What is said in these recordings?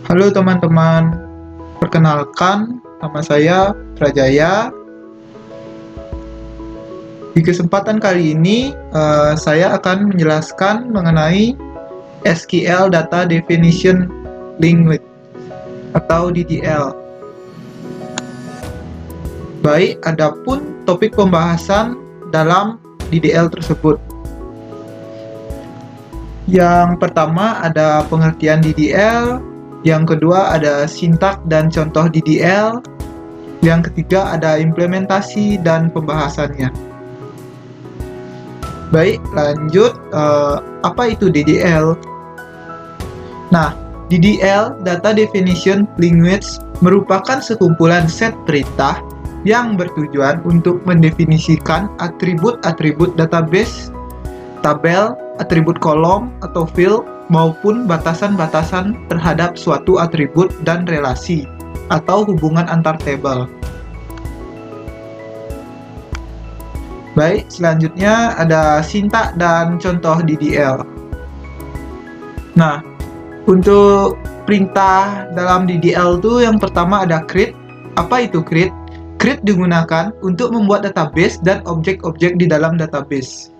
Halo teman-teman, perkenalkan nama saya Prajaya. Di kesempatan kali ini saya akan menjelaskan mengenai SQL Data Definition Language atau DDL. Baik, adapun topik pembahasan dalam DDL tersebut. Yang pertama ada pengertian DDL, yang kedua ada sintak dan contoh DDL, yang ketiga ada implementasi dan pembahasannya. Baik, lanjut. Apa itu DDL? Nah, DDL, Data Definition Language, merupakan sekumpulan set perintah yang bertujuan untuk mendefinisikan atribut-atribut database, tabel, atribut kolom atau field, maupun batasan-batasan terhadap suatu atribut dan relasi atau hubungan antar tabel. Baik, selanjutnya ada sintak dan contoh DDL. Nah, untuk perintah dalam DDL itu yang pertama ada create. Apa itu create? Create digunakan untuk membuat database dan objek-objek di dalam database.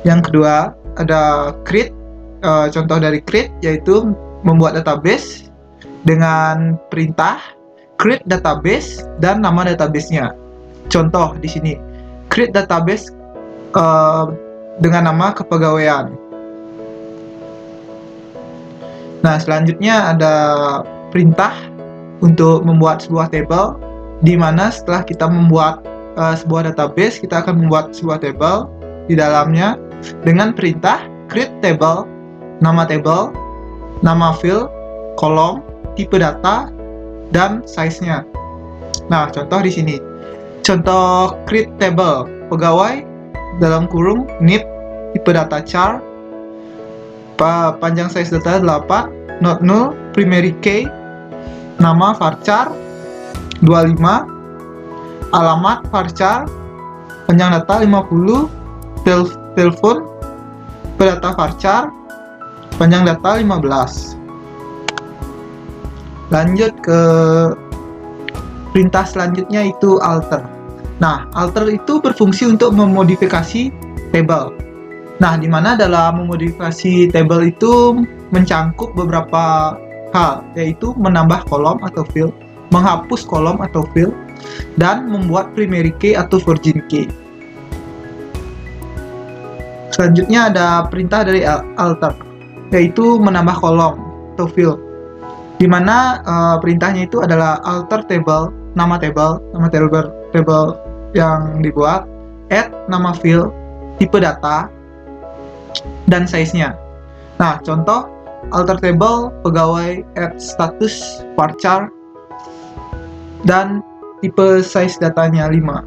Yang kedua ada create. Contoh dari create yaitu membuat database dengan perintah create database dan nama databasenya. Contoh di sini, create database dengan nama kepegawaian. Nah, selanjutnya ada perintah untuk membuat sebuah table, di mana setelah kita membuat sebuah database, kita akan membuat sebuah table di dalamnya dengan perintah create table, nama field, kolom, tipe data, dan size-nya. Nah, contoh di sini. Contoh create table, pegawai dalam kurung NIP, tipe data char, panjang size data 8, not null, primary key, nama varchar 25, alamat varchar, panjang data 50, telepon, tipe data varchar, panjang data 15. Lanjut ke perintah selanjutnya itu alter. Nah, alter itu berfungsi untuk memodifikasi table. Nah, di mana dalam memodifikasi table itu mencangkup beberapa hal, yaitu menambah kolom atau field, menghapus kolom atau field, dan membuat primary key atau virgin key. Selanjutnya ada perintah dari alter, yaitu menambah kolom atau field, di mana perintahnya itu adalah alter table, nama table yang dibuat, add nama field, tipe data, dan size-nya. Nah, contoh alter table pegawai, add status varchar, dan tipe size datanya 5.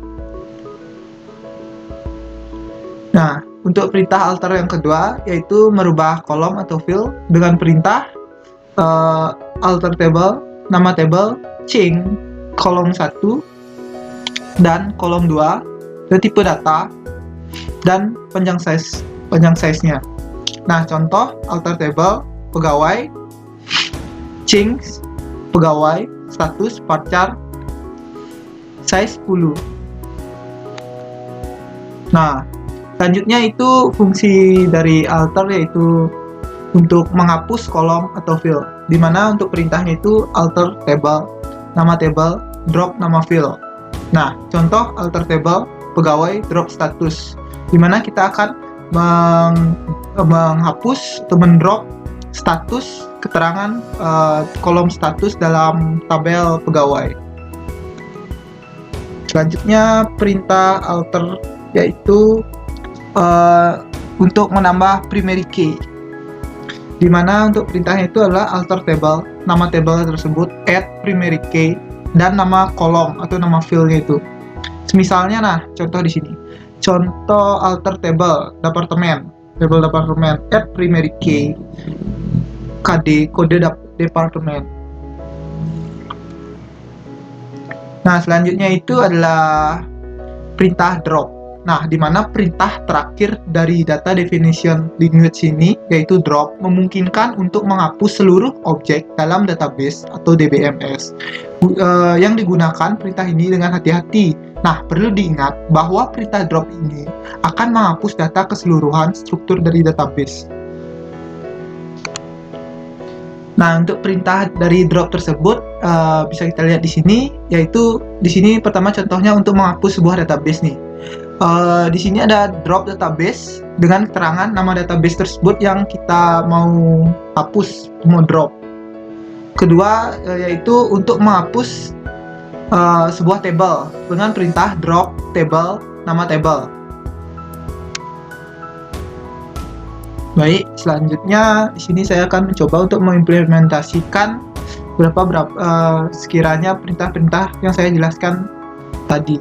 Nah, untuk perintah alter yang kedua yaitu merubah kolom atau field dengan perintah alter table, nama table, change kolom 1 dan kolom 2, dan tipe data, dan panjang size-nya. Nah, contoh alter table pegawai, change pegawai, status varchar, size 10. Nah, selanjutnya itu fungsi dari alter yaitu untuk menghapus kolom atau field, di mana untuk perintahnya itu alter table, nama table, drop nama field. Nah, contoh alter table pegawai drop status, di mana kita akan menghapus atau mendrop status keterangan kolom status dalam tabel pegawai. Selanjutnya perintah alter yaitu untuk menambah primary key, di mana untuk perintahnya itu adalah alter table, nama table tersebut, add primary key, dan nama kolom atau nama fieldnya itu. Misalnya, nah, contoh di sini. Contoh alter table departemen, add primary key, KD, kode departemen. Nah, selanjutnya itu adalah perintah drop. Nah, di mana perintah terakhir dari data definition language ini, yaitu drop, memungkinkan untuk menghapus seluruh objek dalam database atau DBMS. Yang digunakan perintah ini dengan hati-hati. Nah, perlu diingat bahwa perintah drop ini akan menghapus data keseluruhan struktur dari database. Nah, untuk perintah dari drop tersebut bisa kita lihat di sini, yaitu di sini pertama contohnya untuk menghapus sebuah database nih. Di sini ada drop database dengan keterangan nama database tersebut yang kita mau hapus, mau drop. Kedua yaitu untuk menghapus sebuah table dengan perintah drop table, nama table. Baik, selanjutnya di sini saya akan mencoba untuk mengimplementasikan sekiranya perintah-perintah yang saya jelaskan tadi.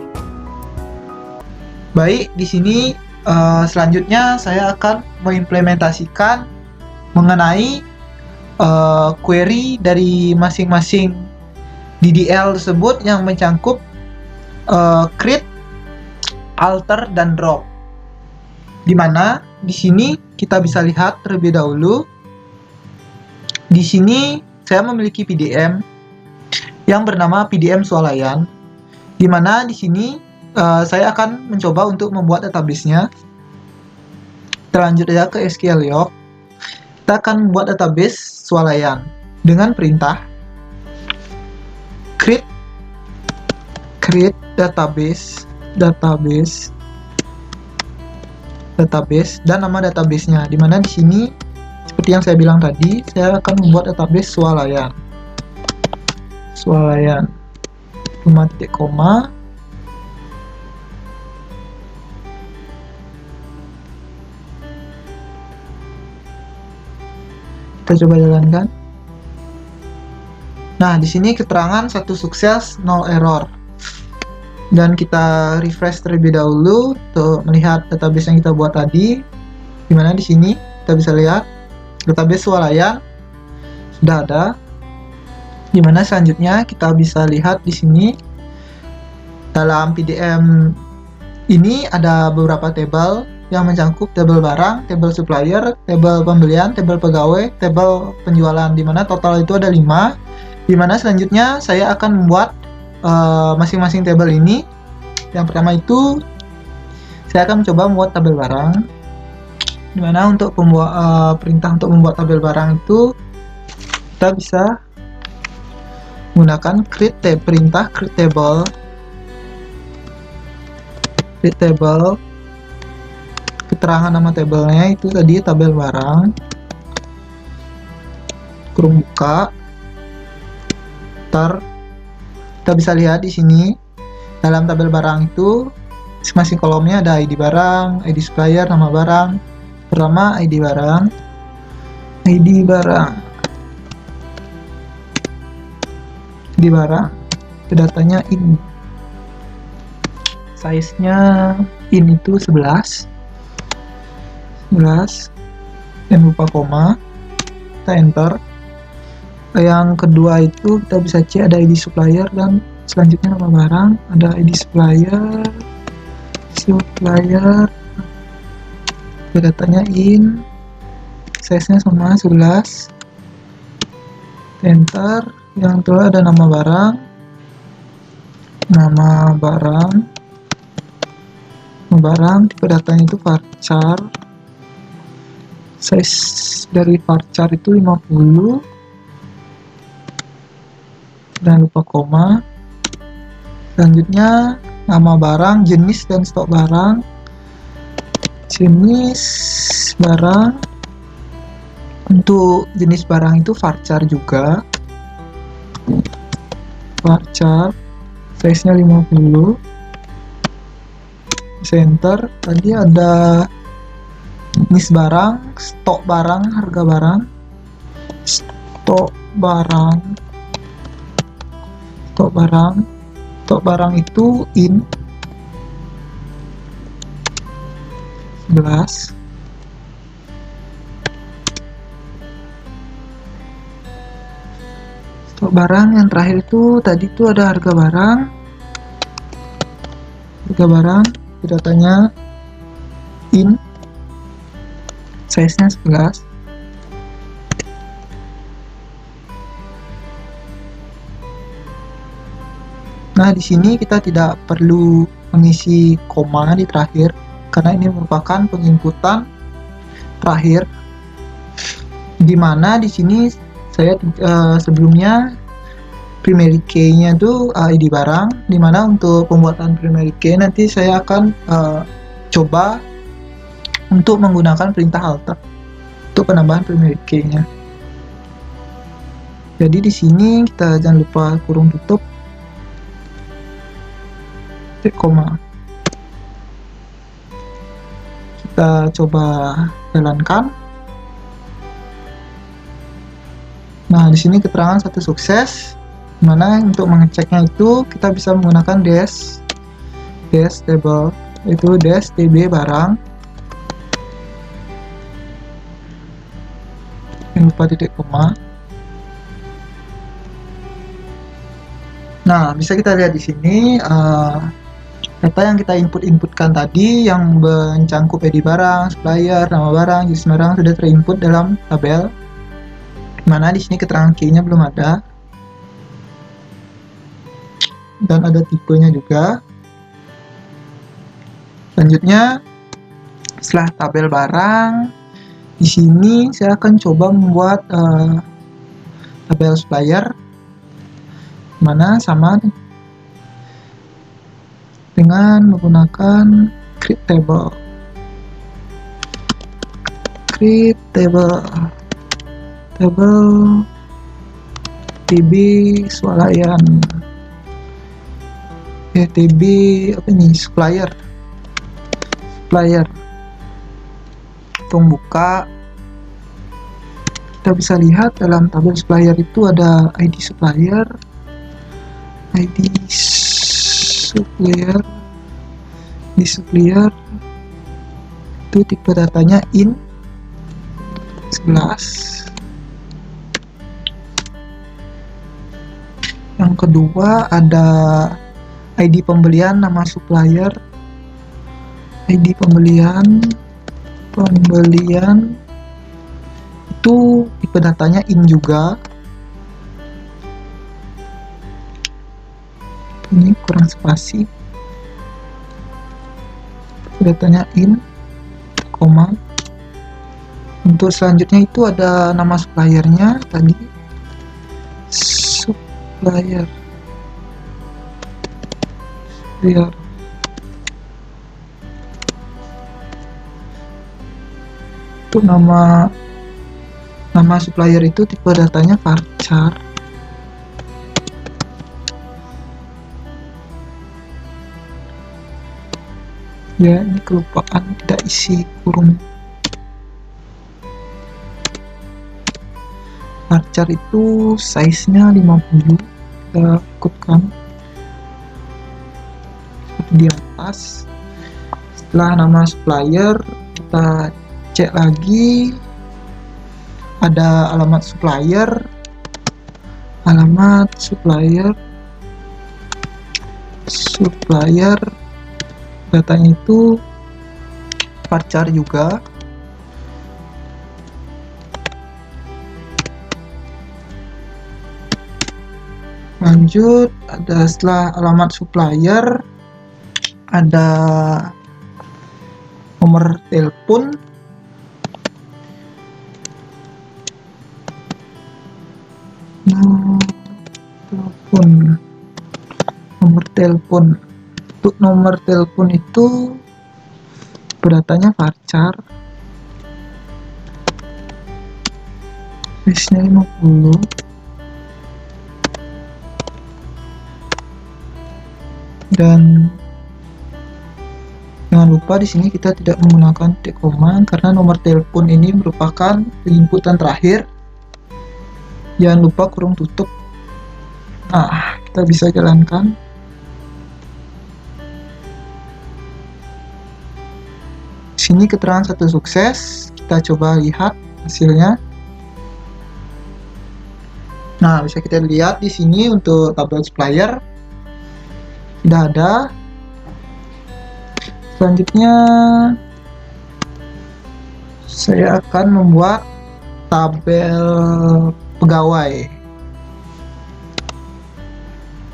Baik, di sini selanjutnya saya akan mengimplementasikan mengenai query dari masing-masing DDL tersebut yang mencangkup create, alter, dan drop. Dimana di sini kita bisa lihat terlebih dahulu. Di sini saya memiliki PDM yang bernama PDM Swalayan, dimana di sini saya akan mencoba untuk membuat database-nya. Kita lanjut ya ke SQL Yoke. Kita akan membuat database Swalayan dengan perintah create database dan nama database-nya, dimana di sini seperti yang saya bilang tadi, saya akan membuat database Swalayan titik koma. Kita coba jalankan. Nah, di sini keterangan 1 sukses, 0 error. Dan kita refresh terlebih dahulu untuk melihat database yang kita buat tadi. Dimana di sini kita bisa lihat database Swalayan sudah ada. Dimana selanjutnya kita bisa lihat di sini dalam PDM ini ada beberapa table yang mencangkup tabel barang, tabel supplier, tabel pembelian, tabel pegawai, tabel penjualan, dimana total itu ada 5. Dimana selanjutnya saya akan membuat masing-masing tabel ini. Yang pertama itu saya akan mencoba membuat tabel barang, dimana untuk perintah untuk membuat tabel barang itu kita bisa menggunakan perintah create table. Keterangan nama tabelnya itu tadi tabel barang, kurung buka, kita bisa lihat di sini dalam tabel barang itu masing-masing kolomnya ada ID barang, ID supplier, nama barang. Pertama ID barang, datanya in, size-nya in itu 11, dan lupa koma, kita enter. Yang kedua itu kita bisa cek ada ID supplier dan selanjutnya nama barang, ada ID supplier, datanya in, size-nya sama 11, enter. Yang kedua ada nama barang, tipe datanya itu varchar, size dari varchar itu 50, dan lupa koma. Selanjutnya nama barang, jenis dan stok barang. Untuk jenis barang itu varchar juga, size nya 50, center. Tadi ada jenis barang, stok barang, harga barang, stok barang itu in 11. Stok barang yang terakhir itu tadi itu ada harga barang, datanya in, size-nya 11. Nah, di sini kita tidak perlu mengisi koma di terakhir karena ini merupakan penginputan terakhir, di mana di sini saya sebelumnya primary key-nya itu ID barang, di mana untuk pembuatan primary key nanti saya akan coba untuk menggunakan perintah alter untuk penambahan primary key-nya. Jadi di sini kita jangan lupa kurung tutup, koma. Kita coba jalankan. Nah, di sini keterangan satu sukses, mana untuk mengeceknya itu kita bisa menggunakan dash table, itu dash tb barang, jangan lupa titik koma. Nah, bisa kita lihat di sini data yang kita inputkan tadi yang mencangkup ID barang, supplier, nama barang, jenis barang sudah terinput dalam tabel. Mana di sini keterangan key-nya belum ada. Dan ada tipenya juga. Selanjutnya, setelah tabel barang, di sini saya akan coba membuat tabel supplier, mana sama dengan menggunakan create table tb swalayan, tb apa ini, supplier. Tolong buka, kita bisa lihat dalam tabel supplier itu ada ID supplier itu tipe datanya in 11. Yang kedua ada ID pembelian, nama supplier, ID pembelian itu tipe datanya in juga. Ini kurang spasi, datanya in, koma. Untuk selanjutnya itu ada nama suppliernya tadi, supplier. Itu nama supplier itu tipe datanya varchar. Ya, ini kelupaan tidak isi kurung. Varchar itu size-nya 50, kita ikutkan seperti di atas. Setelah nama supplier, kita cek lagi, ada alamat supplier, datanya itu varchar juga. Lanjut, ada setelah alamat supplier ada nomor telepon, untuk nomor telepon itu beratanya varchar, size-nya 50. Dan jangan lupa di sini kita tidak menggunakan titik koma karena nomor telepon ini merupakan inputan terakhir. Jangan lupa kurung tutup. Nah, kita bisa jalankan. Sini keterangan satu sukses, kita coba lihat hasilnya. Nah, bisa kita lihat di sini untuk tabel supplier sudah ada. Selanjutnya saya akan membuat tabel pegawai.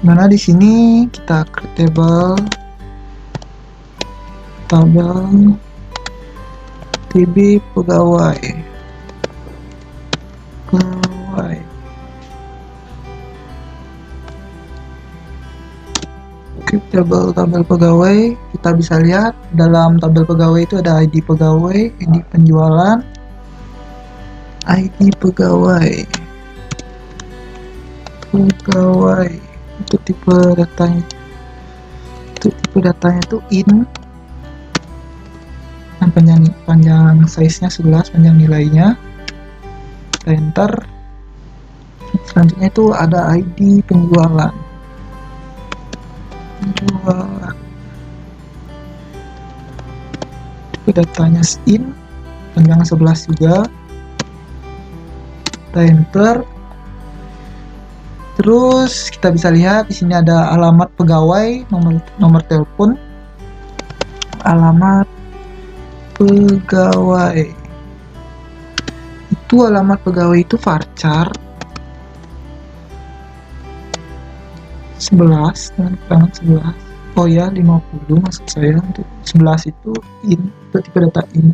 Mana di sini kita create tabel TB pegawai. Oke, tabel pegawai, kita bisa lihat dalam tabel pegawai itu ada ID pegawai, ID penjualan, ID pegawai, untuk tipe datanya itu in, dan panjang size nya 11, panjang nilainya. Kita enter. Selanjutnya itu ada ID penjualan. Tipe datanya in, panjang 11 juga. Kita enter. Terus kita bisa lihat di sini ada alamat pegawai, nomor telepon, alamat pegawai. Itu alamat pegawai itu varchar 11 dengan keterangan 11. Oh ya, 50 maksud saya. Untuk 11 itu in, itu tipe data in.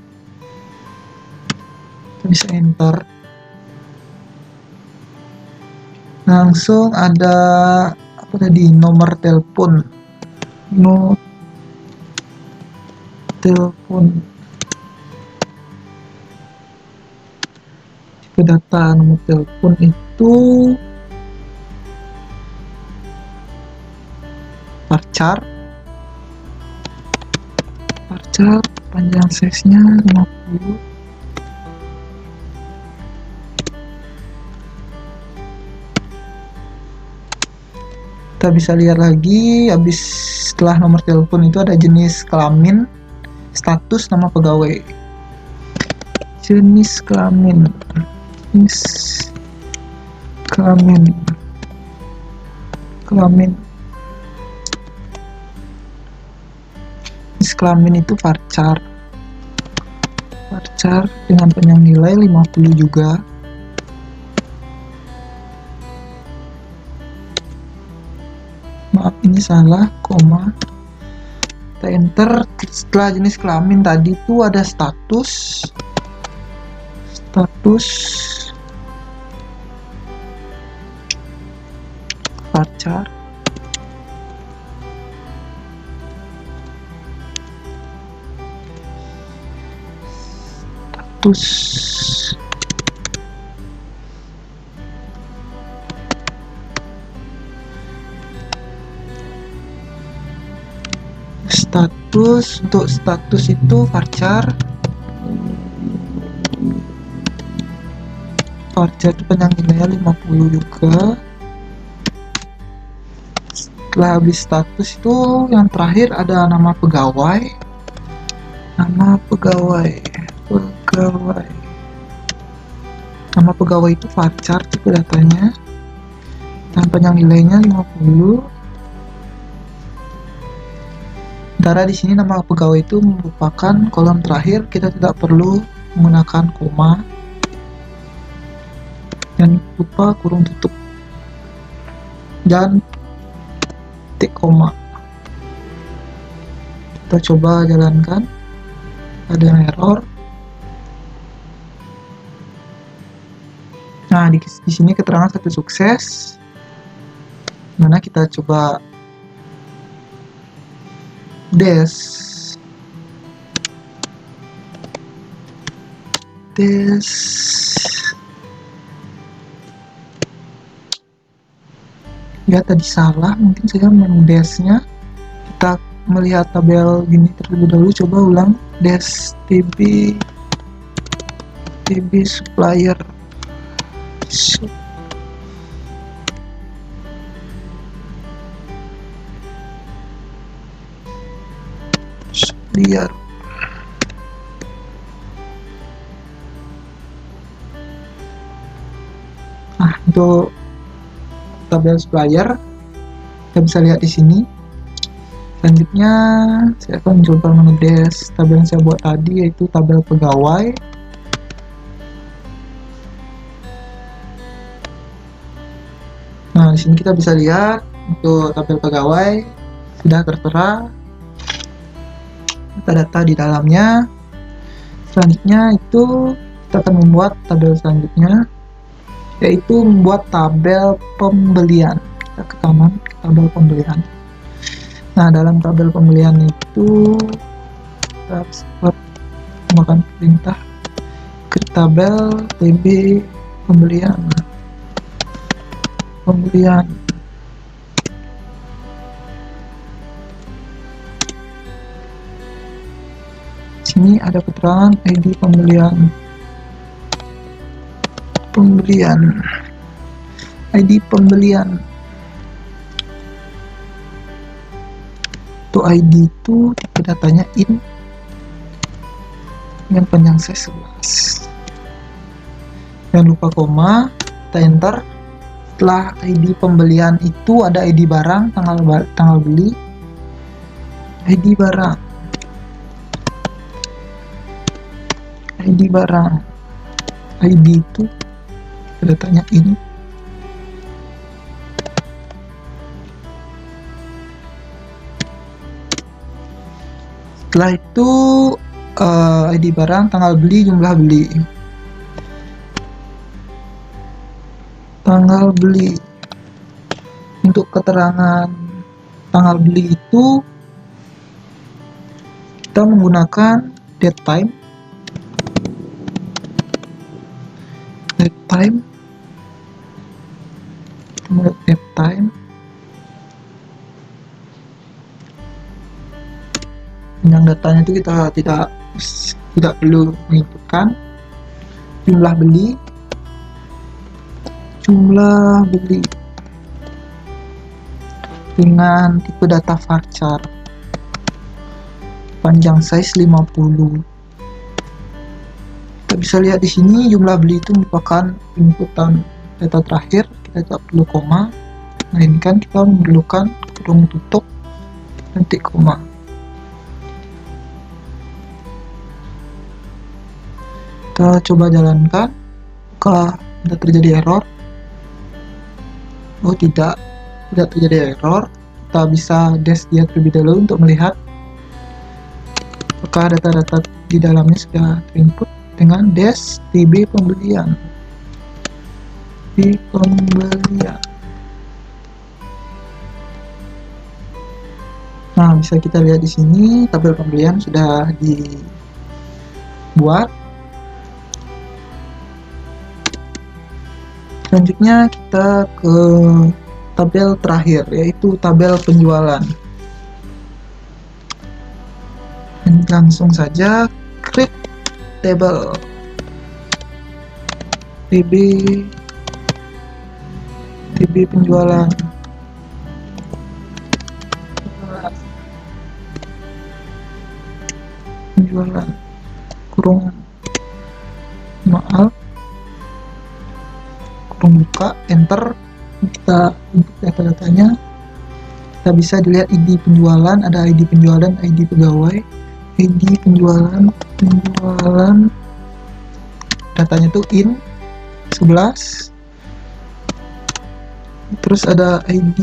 Kita bisa enter. Langsung ada apa tadi, nomor telepon, tipe data nomor telepon itu varchar, panjang size nya 50. Kita bisa lihat lagi, habis setelah nomor telepon itu ada jenis kelamin, status, nama pegawai. Jenis kelamin itu varchar dengan panjang nilai 50 juga. Maaf, ini salah, koma. Kita enter. Setelah jenis kelamin tadi itu ada status varchar, untuk status itu varchar itu panjang nilainya 50 juga. Setelah habis status itu yang terakhir ada nama pegawai. Nama pegawai itu varchar tipe datanya dan panjang nilainya 50. Sementara di sini nama pegawai itu merupakan kolom terakhir, kita tidak perlu menggunakan koma. Jangan lupa kurung tutup dan titik koma. Kita coba jalankan, ada error. Nah, di sini keterangan satu sukses. Mana kita coba ya, tadi salah, mungkin saya mendesnya. Kita melihat tabel gini terlebih dahulu, coba ulang tb supplier liar. Nah, untuk tabel supplier kita bisa lihat di sini Selanjutnya saya akan coba mengedes tabel yang saya buat tadi, yaitu tabel pegawai. Nah, di sini kita bisa lihat untuk tabel pegawai sudah tertera data-data di dalamnya. Selanjutnya itu kita akan membuat tabel selanjutnya, yaitu membuat tabel pembelian. Kita ke kanan, tabel pembelian. Nah, dalam tabel pembelian itu kita bisa menggunakan perintah ke tabel TB pembelian. Sini ada keterangan ID pembelian. ID pembelian. Untuk ID itu tipe datanya in dengan panjang size 11. Jangan lupa koma, kita enter. Setelah ID pembelian itu ada ID barang, tanggal beli, ID barang, ID itu datanya in. Setelah itu ID barang, tanggal beli, jumlah beli. Tanggal beli. Untuk keterangan tanggal beli itu kita menggunakan date time. Yang datanya itu kita tidak perlu menginputkan. Jumlah beli dengan tipe data varchar, panjang size 50. Kita bisa lihat di sini jumlah beli itu merupakan inputan data terakhir, kita tidak perlu koma, melainkan kita memerlukan kurung tutup dan titik koma. Kita coba jalankan, apakah ada terjadi error? Oh, tidak terjadi error. Kita bisa dash dia terlebih dahulu untuk melihat apakah data-data di dalamnya sudah terinput dengan dash TB pembelian. Nah, bisa kita lihat di sini tabel pembelian sudah dibuat. Selanjutnya kita ke tabel terakhir, yaitu tabel penjualan. Dan langsung saja create table TB penjualan. Kurung buka, enter. Kita input data-datanya. Kita bisa dilihat ID penjualan, ada ID penjualan, ID pegawai, ID penjualan, datanya tuh in 11. Terus ada ID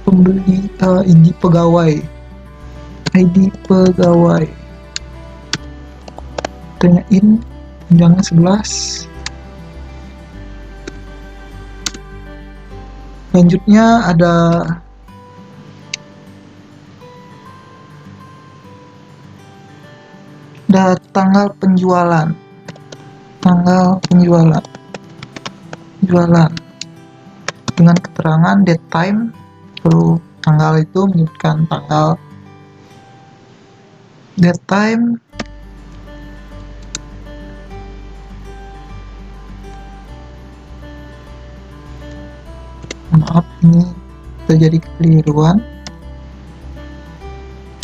pembeli, ID pegawai, datanya in, panjangnya 11. Selanjutnya ada tanggal penjualan, dengan keterangan date time. Perlu tanggal itu menyebutkan tanggal, date time, maaf ini terjadi kekeliruan.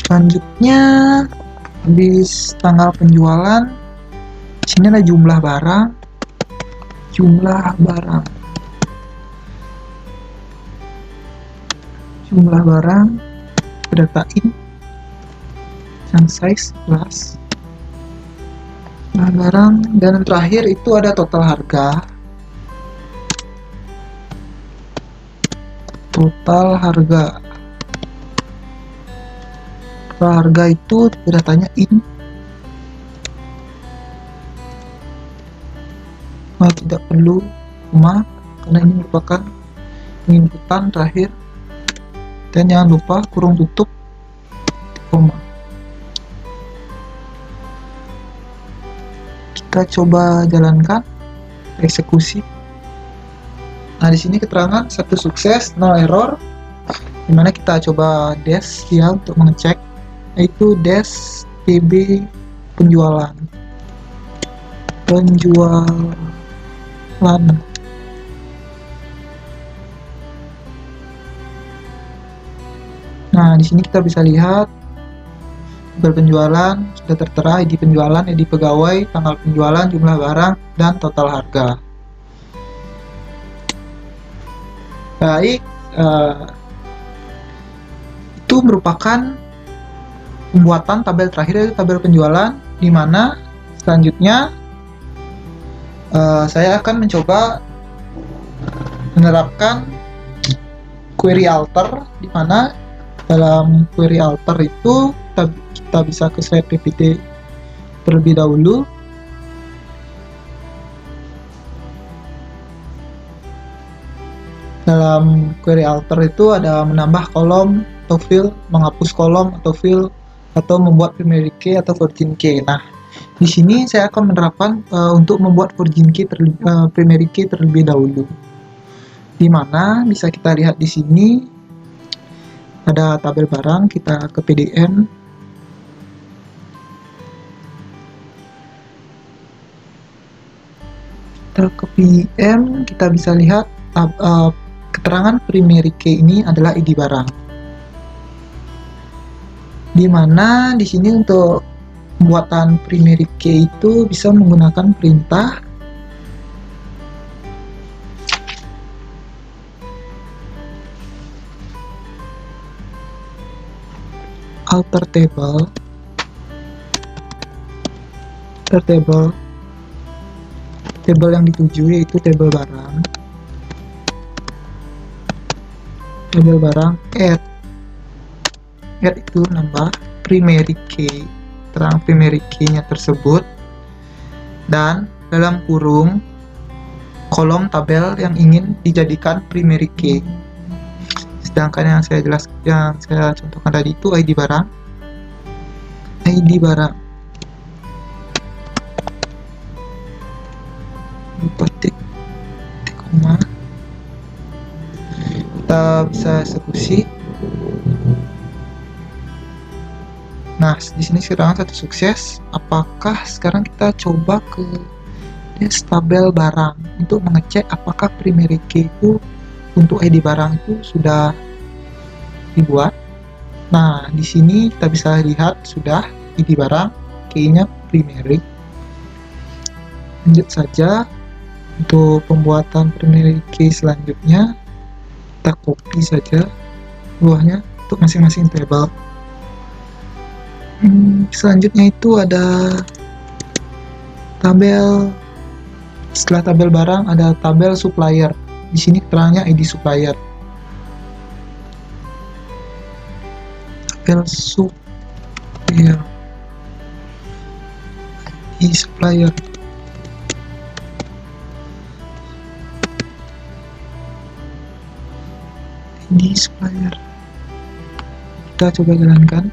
Selanjutnya habis tanggal penjualan, sini ada jumlah barang, kita data in yang size plus barang, dan yang terakhir itu ada total harga. Total harga itu datanya in. Tidak perlu koma karena ini merupakan inputan terakhir, dan jangan lupa kurung tutup koma. Kita coba jalankan eksekusi. Nah, di sini keterangan 1 sukses, 0 error. Dimana kita coba dash ya untuk mengecek, yaitu dash tb penjualan. Nah, di sini kita bisa lihat tabel penjualan sudah tertera ID penjualan, ID pegawai, tanggal penjualan, jumlah barang, dan total harga. Baik, itu merupakan pembuatan tabel terakhir, yaitu tabel penjualan, di mana selanjutnya saya akan mencoba menerapkan query alter, di mana dalam query alter itu kita bisa ke slide PPT terlebih dahulu. Dalam query alter itu ada menambah kolom atau field, menghapus kolom atau field, atau membuat primary key atau virgin key. Nah, di sini saya akan menerapkan untuk membuat virgin key primary key terlebih dahulu. Di mana bisa kita lihat di sini ada tabel barang, kita ke PDM. Kita ke PM, kita bisa lihat keterangan primary key ini adalah ID barang. Di mana di sini untuk pembuatan primary key itu bisa menggunakan perintah alter table yang dituju, yaitu tabel barang, add itu nambah primary key, terang primary key-nya tersebut, dan dalam kurung kolom tabel yang ingin dijadikan primary key. Sedangkan yang saya contohkan tadi itu ID barang, titik koma. Kita bisa eksekusi. Nah, di sini sekarang 1 sukses. Apakah sekarang kita coba ke dash tabel barang untuk mengecek apakah primary key itu untuk ID barang itu sudah dibuat. Nah, di sini kita bisa lihat sudah ID barang, key-nya primary. Lanjut saja untuk pembuatan primary key selanjutnya. Kita copy saja buahnya untuk masing-masing table. Selanjutnya itu ada tabel, setelah tabel barang ada tabel supplier. Di sini keterangannya ID supplier. Tabel supplier, ID supplier. ID supplier. Kita coba jalankan.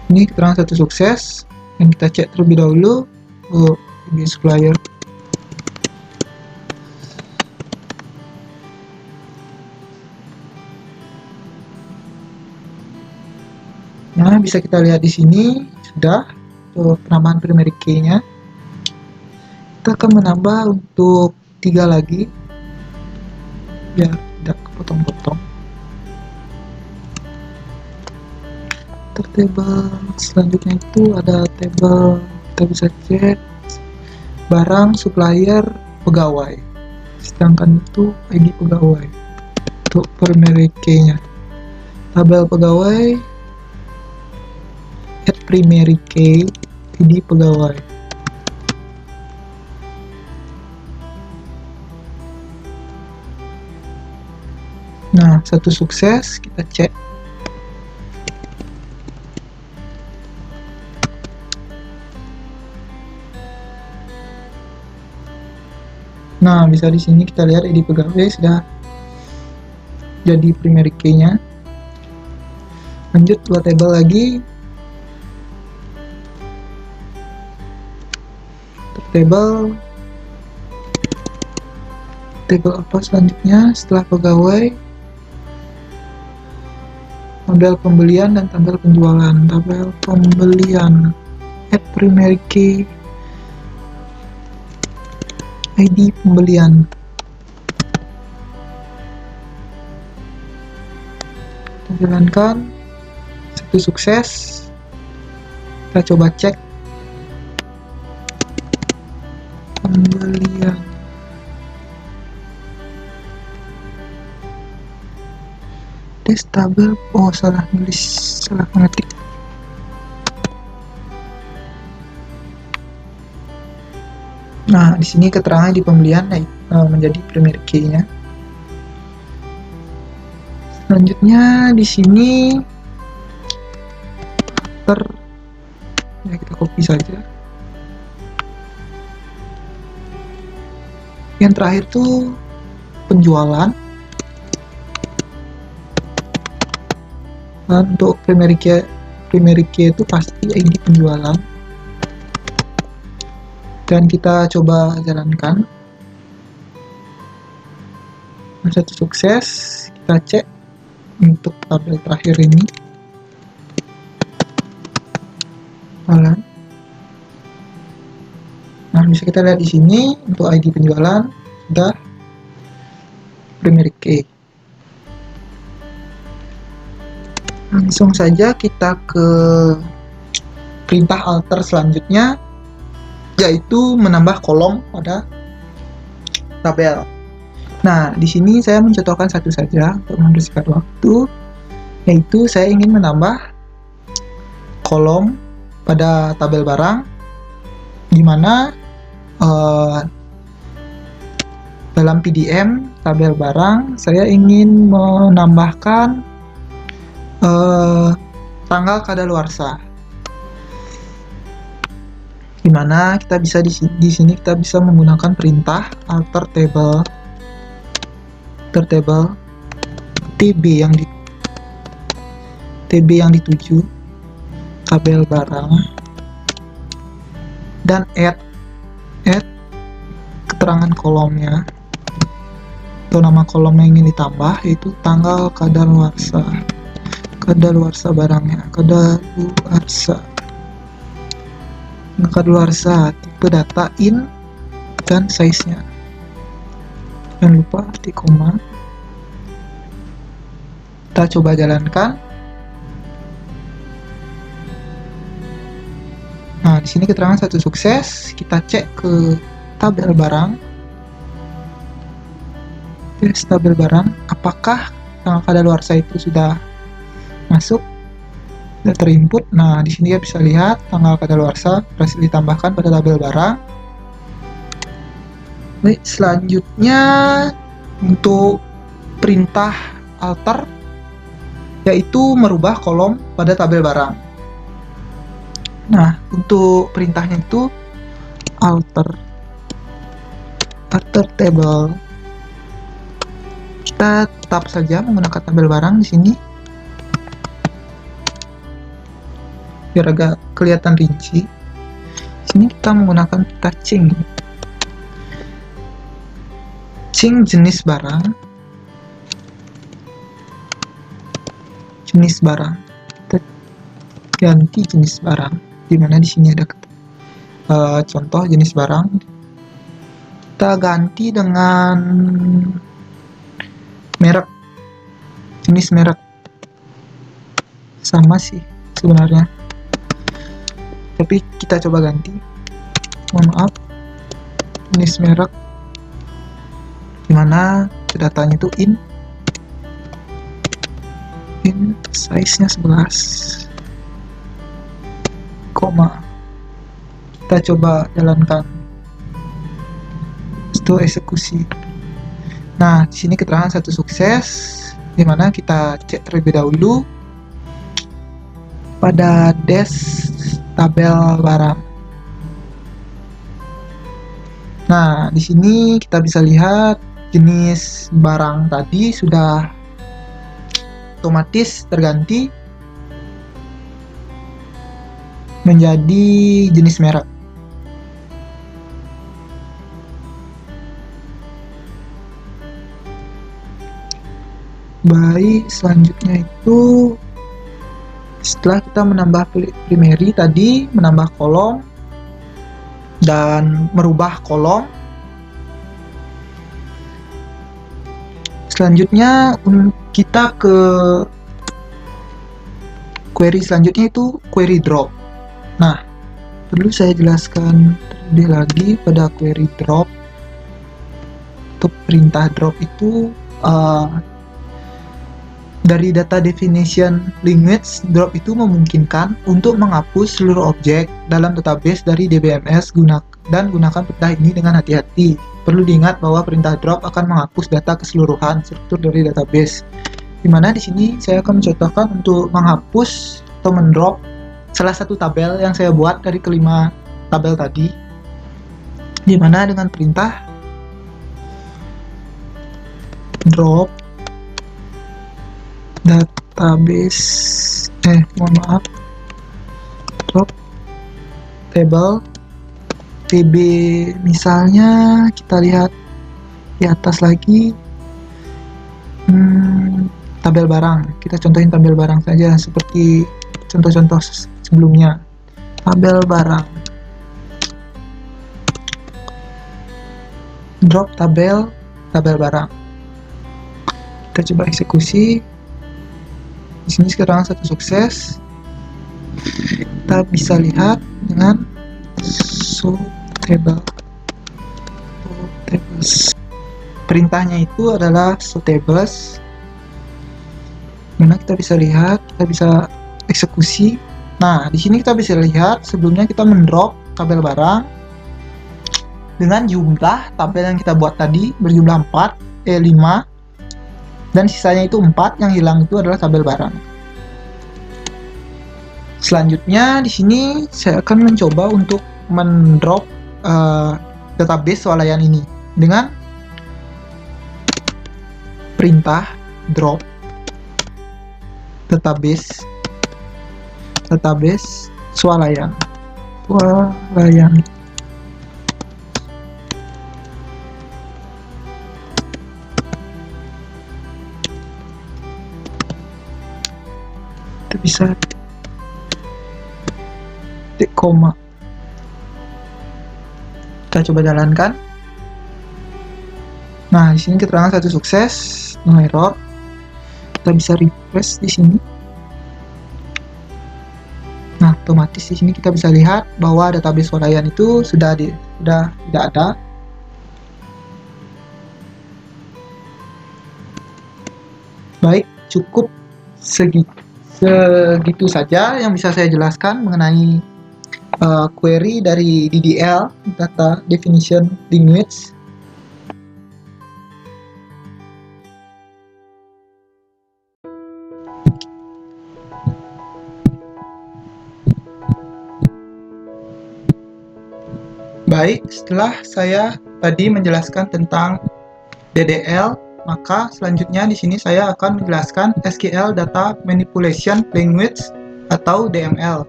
Ini keterangan 1 sukses, dan kita cek terlebih dahulu ID supplier. Nah, bisa kita lihat di sini sudah untuk penambahan primary key-nya. Kita akan menambah untuk 3 lagi biar tidak kepotong-potong. Table selanjutnya itu ada table, kita bisa cek barang, supplier, pegawai. Sedangkan itu ID pegawai untuk primary key-nya. tabel pegawai, add primary key, ID pegawai. Nah, satu sukses, kita cek. Nah, bisa di sini kita lihat ID pegawai sudah jadi primary key-nya. Lanjut buat table lagi. Table apa selanjutnya setelah pegawai? Model pembelian dan tabel penjualan. Tabel pembelian, add primary key, ID pembelian. Kita jalankan, satu sukses. Kita coba cek pembelian. Tabel, oh salah nulis, salah mengetik. Nah, di sini keterangan di pembelian menjadi primary key-nya. Selanjutnya di sini ya kita copy saja. Yang terakhir tuh penjualan. Dan untuk primary key itu pasti ID penjualan. Dan kita coba jalankan. Satu sukses, kita cek untuk tabel terakhir ini. Jalan. Nah, bisa kita lihat di sini untuk ID penjualan sudah primary key. Langsung saja kita ke perintah alter selanjutnya, yaitu menambah kolom pada tabel. Nah, di sini saya mencontohkan satu saja untuk membersihkan waktu, yaitu saya ingin menambah kolom pada tabel barang, di mana dalam PDM tabel barang saya ingin menambahkan tanggal kadaluarsa, dimana kita bisa di sini kita bisa menggunakan perintah alter table TB yang dituju tabel barang, dan add keterangan kolomnya atau nama kolom yang ingin ditambah, yaitu tanggal kadaluarsa barangnya, kadaluarsa tipe data in dan size-nya. Jangan lupa arti koma. Kita coba jalankan. Nah, di sini keterangan satu sukses. Kita cek ke tabel barang. Tes tabel barang, apakah tanggal kadaluarsa itu sudah masuk, sudah terinput. Nah, di sini ya bisa lihat tanggal kadaluarsa berhasil ditambahkan pada tabel barang. Baik, selanjutnya untuk perintah alter, yaitu merubah kolom pada tabel barang. Nah, untuk perintahnya itu alter table. Kita tetap saja menggunakan tabel barang di sini, biar agak kelihatan rinci. Di sini kita menggunakan cing jenis barang, kita ganti jenis barang, dimana di sini ada contoh jenis barang. Kita ganti dengan merek, jenis merek, sama sih sebenarnya, tapi kita coba ganti. Mohon maaf, jenis merek, dimana datanya itu in size-nya 11, koma. Kita coba jalankan. Itu eksekusi. Nah, di sini keterangan satu sukses, di mana kita cek terlebih dahulu pada dash tabel barang. Nah, di sini kita bisa lihat jenis barang tadi sudah otomatis terganti menjadi jenis merek. Baik, selanjutnya itu setelah kita menambah primary tadi, menambah kolom dan merubah kolom, selanjutnya kita ke query selanjutnya itu query drop. Nah, perlu saya jelaskan terlebih lagi pada query drop. Untuk perintah drop itu dari data definition language, drop itu memungkinkan untuk menghapus seluruh objek dalam database dari DBMS dan gunakan perintah ini dengan hati-hati. Perlu diingat bahwa perintah drop akan menghapus data keseluruhan struktur dari database. Dimana di sini saya akan mencontohkan untuk menghapus atau mendrop salah satu tabel yang saya buat dari kelima tabel tadi. Dimana dengan perintah drop database drop table tb, misalnya kita lihat di atas lagi tabel barang. Kita contohin tabel barang saja seperti contoh-contoh sebelumnya. Tabel barang, drop tabel barang. Kita coba eksekusi. Di sini sekarang satu sukses. Kita bisa lihat dengan table. Perintahnya itu adalah tables. Mana kita bisa lihat, kita bisa eksekusi. Nah, di sini kita bisa lihat sebelumnya kita mendrop tabel barang dengan jumlah tabel yang kita buat tadi berjumlah 5, dan sisanya itu 4, yang hilang itu adalah tabel barang. Selanjutnya di sini saya akan mencoba untuk mendrop database swalayan ini dengan perintah drop database swalayan. Kita bisa titik koma. Kita coba jalankan. Nah, di sini keterangan satu sukses, no error. Kita bisa refresh di sini. Nah, otomatis di sini kita bisa lihat bahwa database swalayan itu sudah tidak ada. Baik, cukup segitu saja yang bisa saya jelaskan mengenai query dari DDL, Data Definition Language. Baik, setelah saya tadi menjelaskan tentang DDL, maka selanjutnya di sini saya akan menjelaskan SQL Data Manipulation Language atau DML.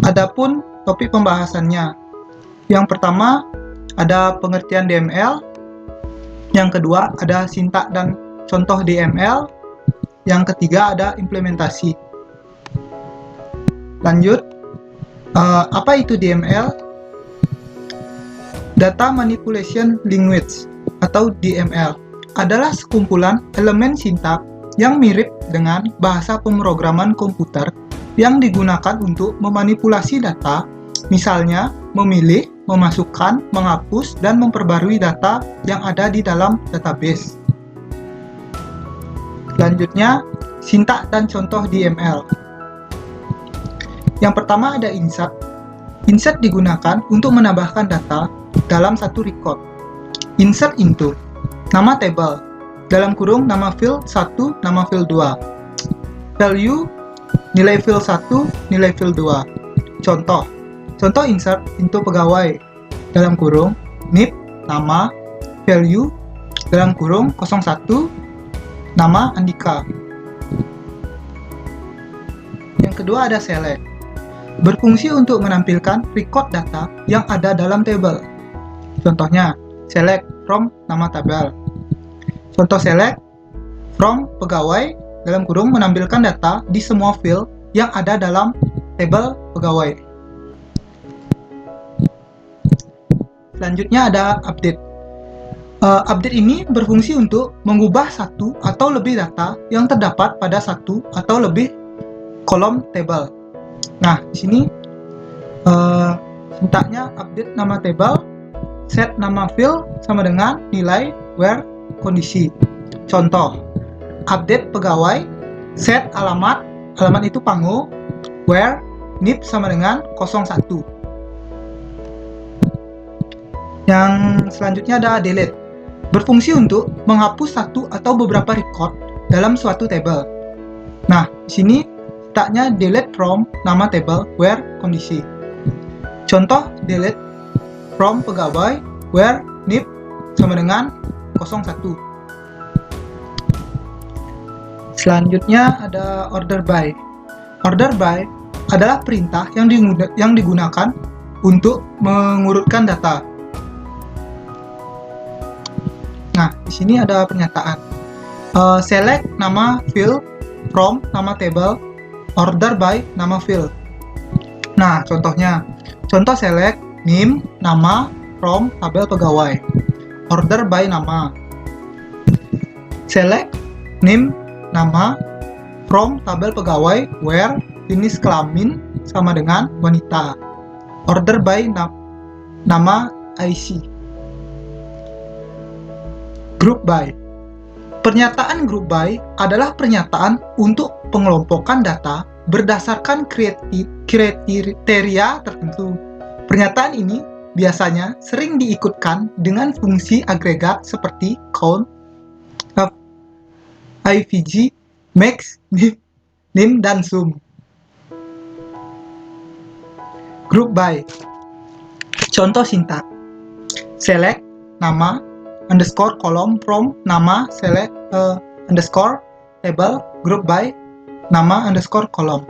Adapun topik pembahasannya, yang pertama ada pengertian DML, yang kedua ada sintak dan contoh DML, yang ketiga ada implementasi. Lanjut, apa itu DML? Data Manipulation Language atau DML adalah sekumpulan elemen sintak yang mirip dengan bahasa pemrograman komputer yang digunakan untuk memanipulasi data, misalnya memilih, memasukkan, menghapus, dan memperbarui data yang ada di dalam database. Selanjutnya, sintak dan contoh di ML. Yang pertama ada insert. Insert digunakan untuk menambahkan data dalam satu record. Insert into, nama table, dalam kurung nama field 1, nama field 2. Value, nilai field 1, nilai field 2. Contoh insert into pegawai, dalam kurung NIP, nama, value, dalam kurung 01, nama Andika. Yang kedua ada select. Berfungsi untuk menampilkan record data yang ada dalam table. Contohnya, select from nama tabel. Contoh select from pegawai, dalam kurung menampilkan data di semua field yang ada dalam tabel pegawai. Selanjutnya ada update. Update ini berfungsi untuk mengubah satu atau lebih data yang terdapat pada satu atau lebih kolom table. Nah, di sini sintaknya update nama table, set nama field sama dengan nilai where kondisi. Contoh, update pegawai, set alamat itu Pangu, where NIP sama dengan 01. Yang selanjutnya ada delete. Berfungsi untuk menghapus satu atau beberapa record dalam suatu table. Nah, di sini sintaknya delete from nama table where kondisi. Contoh delete from pegawai where NIP sama dengan 01. Selanjutnya ada order by. Order by adalah perintah yang digunakan untuk mengurutkan data. Nah, di sini ada pernyataan. Select nama field from nama table, order by nama field. Nah, contohnya. Contoh select name nama from tabel pegawai, order by nama. Select name nama from tabel pegawai where jenis kelamin sama dengan wanita, order by nama IC. Group by. Pernyataan group by adalah pernyataan untuk pengelompokan data berdasarkan kriteria tertentu. Pernyataan ini biasanya sering diikutkan dengan fungsi agregat seperti count, IVG, max, min, dan sum. Group by. Contoh sintak. Select nama underscore kolom from nama select underscore table group by nama underscore kolom.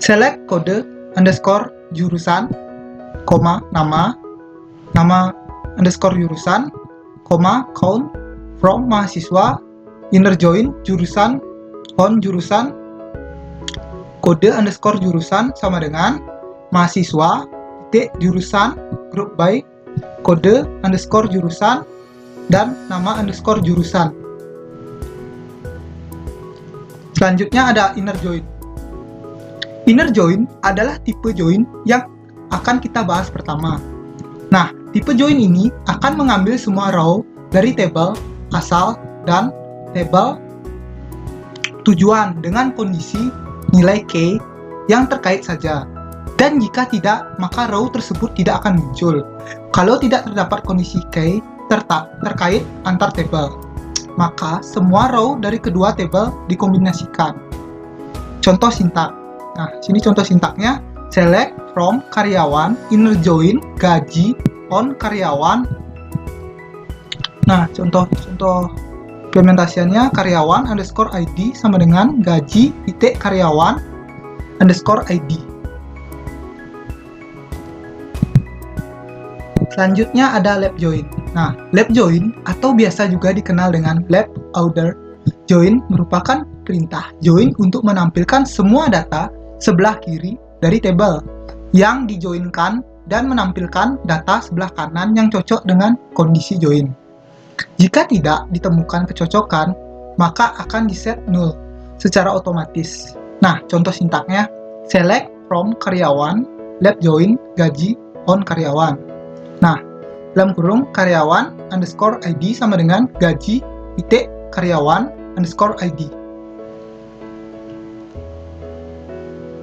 Select kode underscore jurusan, koma nama underscore jurusan, koma count from mahasiswa, inner join jurusan on jurusan, kode underscore jurusan sama dengan mahasiswa titik jurusan group by kode underscore jurusan dan nama underscore jurusan. Selanjutnya ada inner join. Inner join adalah tipe join yang akan kita bahas pertama. Nah, tipe join ini akan mengambil semua row dari table asal dan table tujuan dengan kondisi nilai K yang terkait saja. Dan jika tidak, maka row tersebut tidak akan muncul kalau tidak terdapat kondisi K terkait antar table. Maka semua row dari kedua table dikombinasikan. Contoh sintak. Nah, sini contoh sintaknya. Select from karyawan, inner join gaji on karyawan. Nah, contoh implementasiannya karyawan underscore ID sama dengan gaji titik karyawan underscore ID. Selanjutnya ada lab join. Nah, lab join atau biasa juga dikenal dengan lab order join merupakan perintah join untuk menampilkan semua data sebelah kiri dari table yang dijoinkan dan menampilkan data sebelah kanan yang cocok dengan kondisi join. Jika tidak ditemukan kecocokan, maka akan di-set null secara otomatis. Nah, contoh sintaknya select from karyawan lab join gaji on karyawan. Nah, dalam kurung karyawan underscore ID sama dengan gaji titik karyawan_id.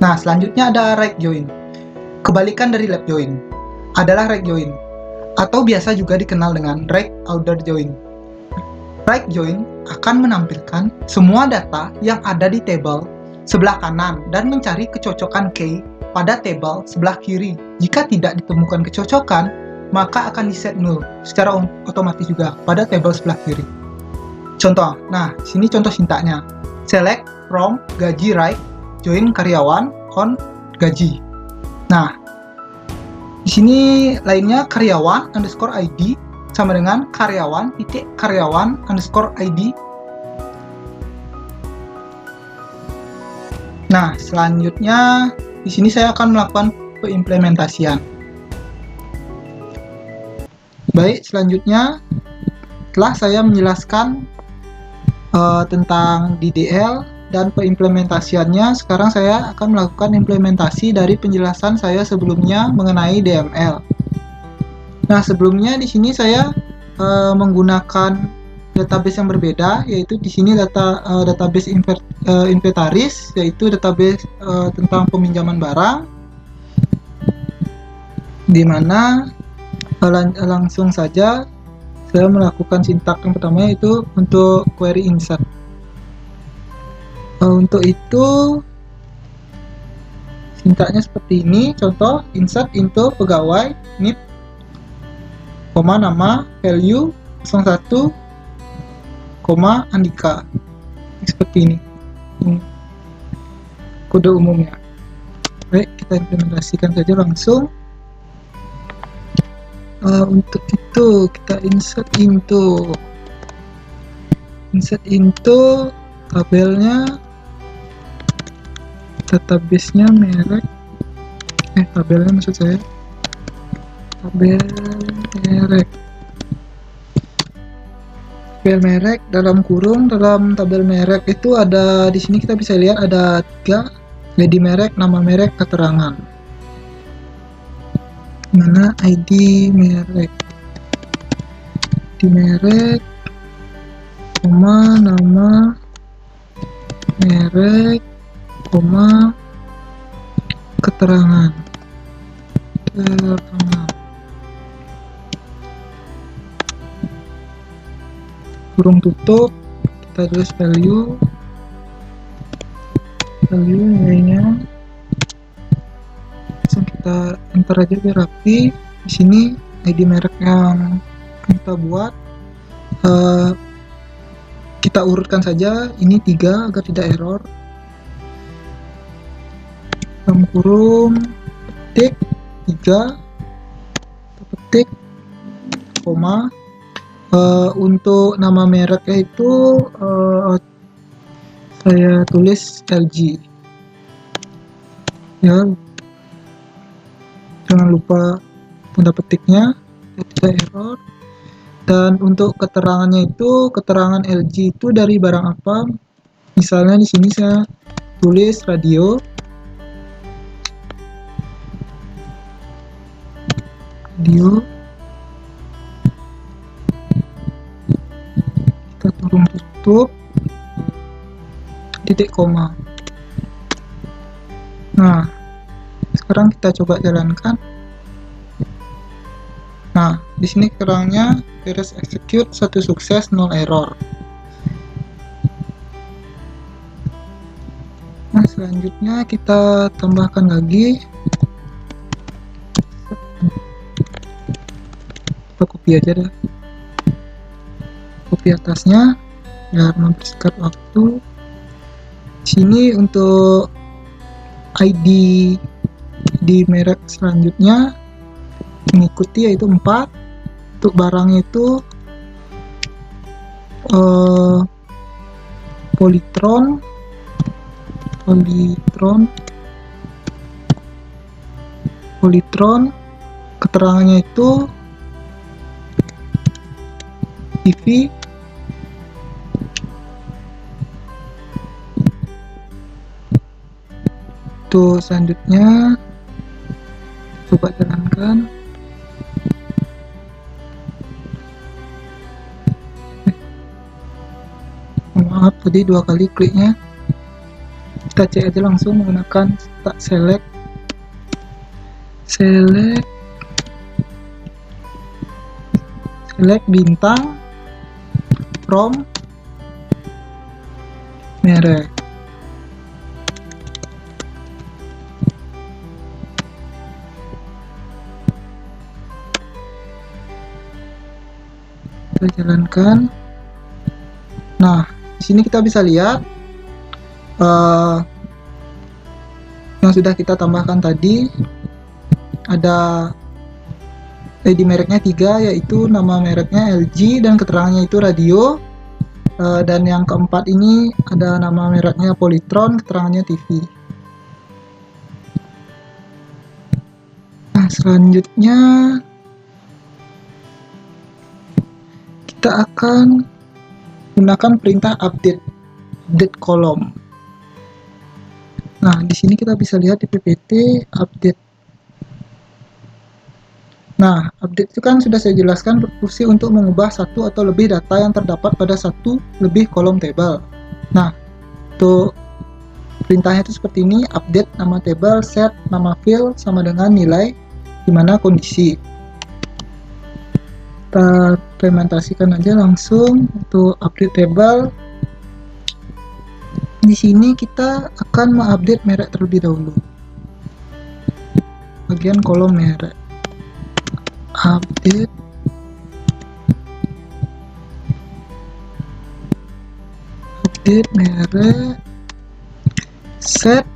Nah, selanjutnya ada right join. Kebalikan dari left join adalah right join, atau biasa juga dikenal dengan right order join. Right join akan menampilkan semua data yang ada di tabel sebelah kanan dan mencari kecocokan key pada tabel sebelah kiri. Jika tidak ditemukan kecocokan, maka akan di-set null secara otomatis juga pada tabel sebelah kiri. Contoh, nah sini contoh sintaknya. Select from gaji right, join karyawan on gaji. Nah, di sini lainnya karyawan_id sama dengan karyawan_id. Nah, selanjutnya di sini saya akan melakukan pengimplementasian. Baik, selanjutnya setelah saya menjelaskan tentang DDL dan pengimplementasiannya, sekarang saya akan melakukan implementasi dari penjelasan saya sebelumnya mengenai DML. Nah, sebelumnya di sini saya menggunakan database yang berbeda, yaitu di sini database inventaris, yaitu database tentang peminjaman barang, di mana langsung saja saya melakukan sintak yang pertama, yaitu untuk query insert. Untuk itu sintaknya seperti ini. Contoh, insert into pegawai NIP, nama value 01, Andika. Seperti ini kode umumnya. Baik, kita implementasikan saja langsung. Untuk itu kita insert into tabelnya, database-nya merek, tabelnya maksud saya, tabel merek dalam kurung. Dalam tabel merek itu ada, di sini kita bisa lihat ada 3, ID merek, nama merek, keterangan. Mana ID merek, nama merek, keterangan. Kurung tutup, kita tulis value nilainya, langsung kita enter aja biar rapi. Di sini ID merek yang kita buat kita urutkan saja, ini 3 agar tidak error. Dalam kurung petik 3, petik koma. Untuk nama mereknya itu saya tulis LG ya, jangan lupa tanda petiknya, tidak error. Dan untuk keterangannya itu, keterangan LG itu dari barang apa. Misalnya di sini saya tulis radio, kita turun tutup, titik koma. Nah, sekarang kita coba jalankan. Nah, di sini kerangnya beres execute, 1 sukses, 0 error. Nah, selanjutnya kita tambahkan lagi, kita copy aja dah, copy atasnya biar mempersingkat waktu. Sini untuk ID di merek selanjutnya mengikuti, yaitu 4. Untuk barangnya itu Polytron, keterangannya itu TV. Untuk selanjutnya coba jalankan. Jadi 2 kali kliknya. Kita cek aja langsung menggunakan select bintang from merek. Kita jalankan. Nah, di sini kita bisa lihat yang sudah kita tambahkan tadi. Ada ID mereknya 3, yaitu nama mereknya LG dan keterangannya itu radio. Dan yang keempat ini ada nama mereknya Polytron, keterangannya TV. Nah, selanjutnya kita akan gunakan perintah update kolom. Nah, di sini kita bisa lihat di PPT update. Nah, update itu kan sudah saya jelaskan berfungsi untuk mengubah satu atau lebih data yang terdapat pada satu lebih kolom tabel. Nah, untuk perintahnya itu seperti ini: update nama tabel, set nama field sama dengan nilai di mana kondisi. Kita implementasikan aja langsung untuk update table. Di sini kita akan mengupdate merek terlebih dahulu. Bagian kolom merek. Update merek, set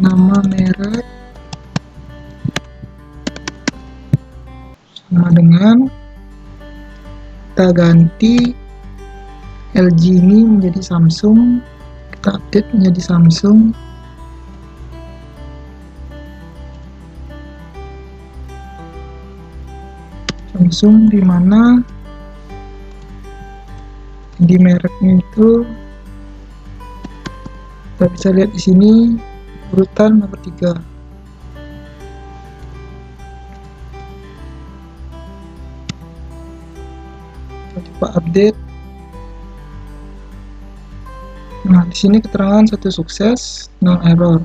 nama merek sama dengan, kita ganti LG ini menjadi Samsung, kita update menjadi Samsung. Di mana di mereknya itu kita bisa lihat di sini urutan nomor 3. Kita coba update. Nah, di sini keterangan satu sukses, 0 error.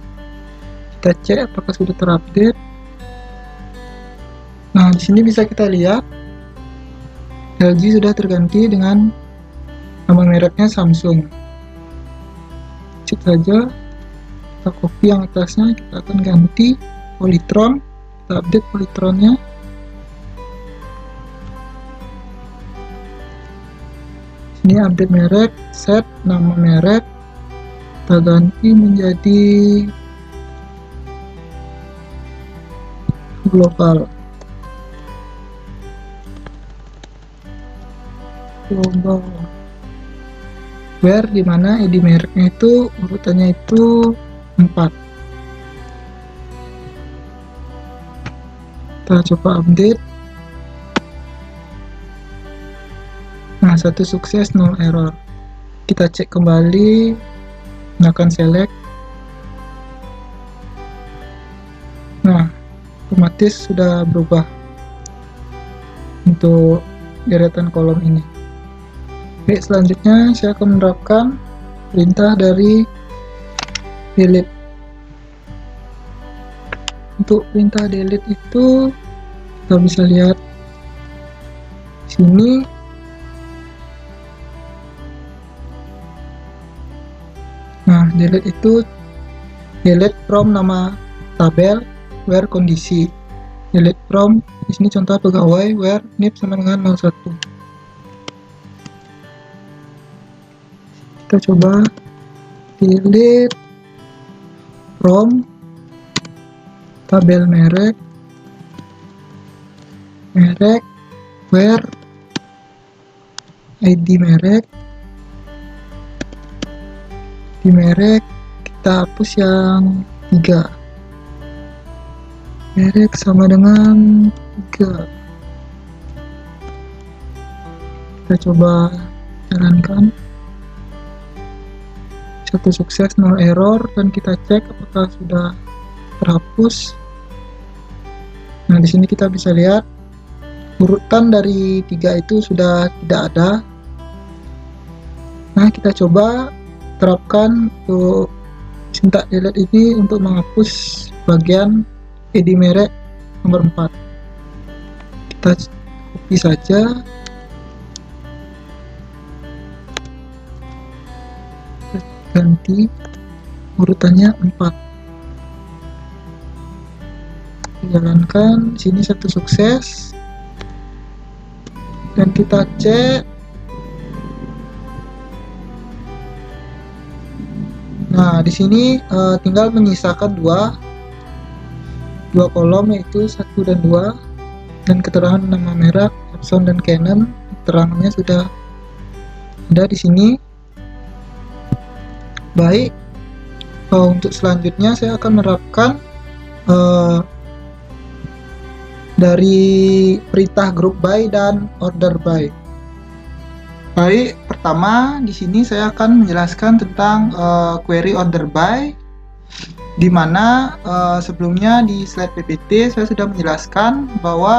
Kita cek apakah sudah terupdate. Nah, di sini bisa kita lihat LG sudah terganti dengan nama mereknya Samsung. Cek saja, kita copy yang atasnya, kita akan ganti Polytron, kita update Polytronnya. Ini update merek, set nama merek, kita ganti menjadi global. Where dimana ID mereknya itu urutannya itu 4. Kita coba update. Nah, satu sukses, 0 error. Kita cek kembali, gunakan select. Nah, otomatis sudah berubah untuk deretan kolom ini. Oke, selanjutnya saya akan menerapkan perintah dari delete. Untuk perintah delete itu kita bisa lihat sini. Nah, delete itu delete from nama tabel where kondisi. Delete from, di sini contoh pegawai where NIP sama dengan 01. Kita coba delete from tabel merek where ID merek di merek, kita hapus yang 3. Merek sama dengan 3. Kita coba jalankan. Satu sukses, 0 error, dan kita cek apakah sudah terhapus. Nah, di sini kita bisa lihat urutan dari 3 itu sudah tidak ada. Nah, kita coba terapkan untuk sintak delete ini untuk menghapus bagian ID merek nomor 4. Kita copy saja, ganti urutannya 4, jalankan. Sini satu sukses, dan kita cek. Nah, di sini tinggal menyisakan dua kolom, yaitu 1 dan 2, dan keterangan nama merek Epson dan Canon keterangannya sudah ada di sini. Baik, untuk selanjutnya saya akan menerapkan dari perintah group by dan order by. Baik, pertama di sini saya akan menjelaskan tentang query order by, di mana sebelumnya di slide PPT saya sudah menjelaskan bahwa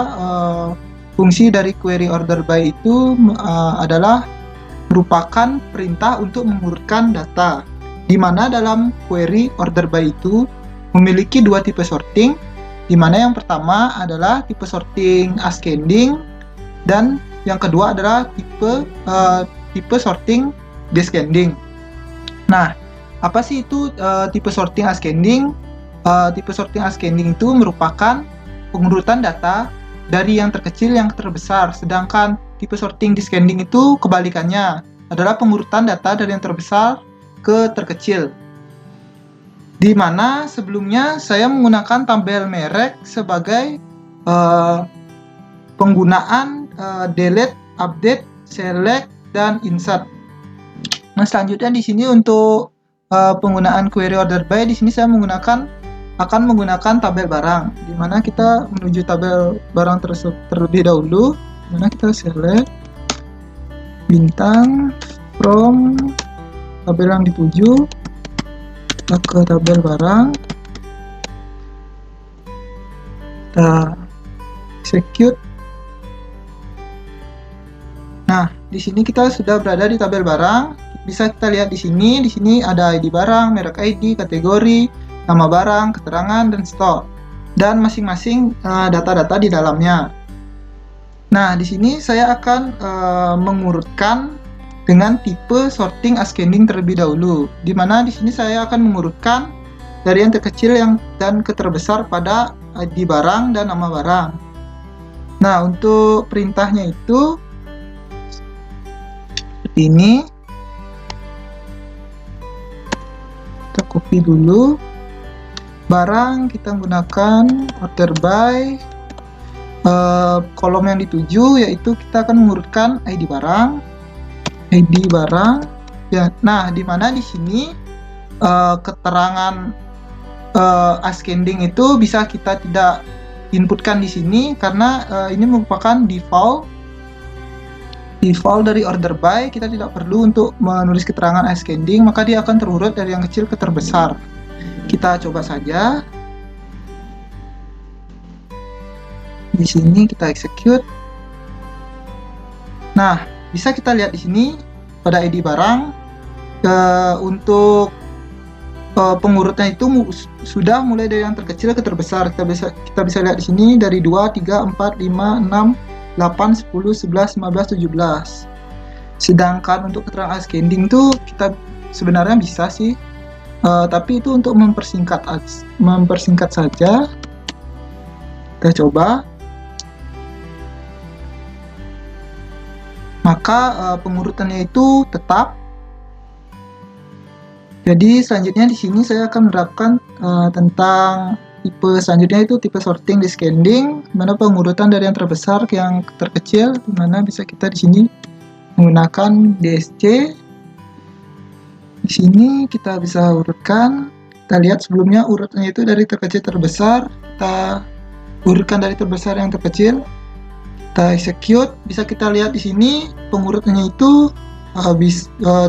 fungsi dari query order by itu adalah merupakan perintah untuk mengurutkan data, di mana dalam query order by itu memiliki dua tipe sorting, di mana yang pertama adalah tipe sorting ascending dan yang kedua adalah tipe sorting descending. Nah, apa sih itu tipe sorting ascending? Tipe sorting ascending itu merupakan pengurutan data dari yang terkecil yang terbesar, sedangkan tipe sorting descending itu kebalikannya, adalah pengurutan data dari yang terbesar ke terkecil. Di mana sebelumnya saya menggunakan tabel merek sebagai penggunaan delete, update, select, dan insert. Nah, selanjutnya di sini untuk penggunaan query order by, di sini saya akan menggunakan tabel barang, di mana kita menuju tabel barang terlebih dahulu, di mana kita select bintang from tabel yang dituju, kita ke tabel barang, kita execute. Nah, di sini kita sudah berada di tabel barang. Bisa kita lihat di sini. Di sini ada ID barang, merek ID, kategori, nama barang, keterangan, dan stok. Dan masing-masing data-data di dalamnya. Nah, di sini saya akan mengurutkan dengan tipe sorting ascending terlebih dahulu. Di mana di sini saya akan mengurutkan dari yang terkecil dan ke terbesar pada ID barang dan nama barang. Nah, untuk perintahnya itu ini kita copy dulu barang, kita menggunakan order by, kolom yang dituju yaitu kita akan mengurutkan ID barang ya. Nah, di mana di sini keterangan ascending itu bisa kita tidak inputkan di sini karena ini merupakan default dari order by. Kita tidak perlu untuk menulis keterangan ascending, maka dia akan terurut dari yang kecil ke terbesar. Kita coba saja. Di sini kita execute. Nah, bisa kita lihat di sini pada ID barang untuk pengurutnya itu sudah mulai dari yang terkecil ke terbesar. Kita bisa lihat di sini dari 2, 3, 4, 5, 6, 8, 10, 11, 15, 17. Sedangkan untuk keterangan ascending itu kita sebenarnya bisa sih, tapi itu untuk mempersingkat saja. Kita coba. Maka pengurutannya itu tetap. Jadi selanjutnya di sini saya akan menerapkan tentang tipe selanjutnya, itu tipe sorting descending, mana pengurutan dari yang terbesar ke yang terkecil, di mana bisa kita di sini menggunakan DSC. Di sini kita bisa urutkan. Kita lihat sebelumnya urutannya itu dari terkecil terbesar. Kita urutkan dari terbesar yang terkecil. Kita execute. Bisa kita lihat di sini pengurutannya itu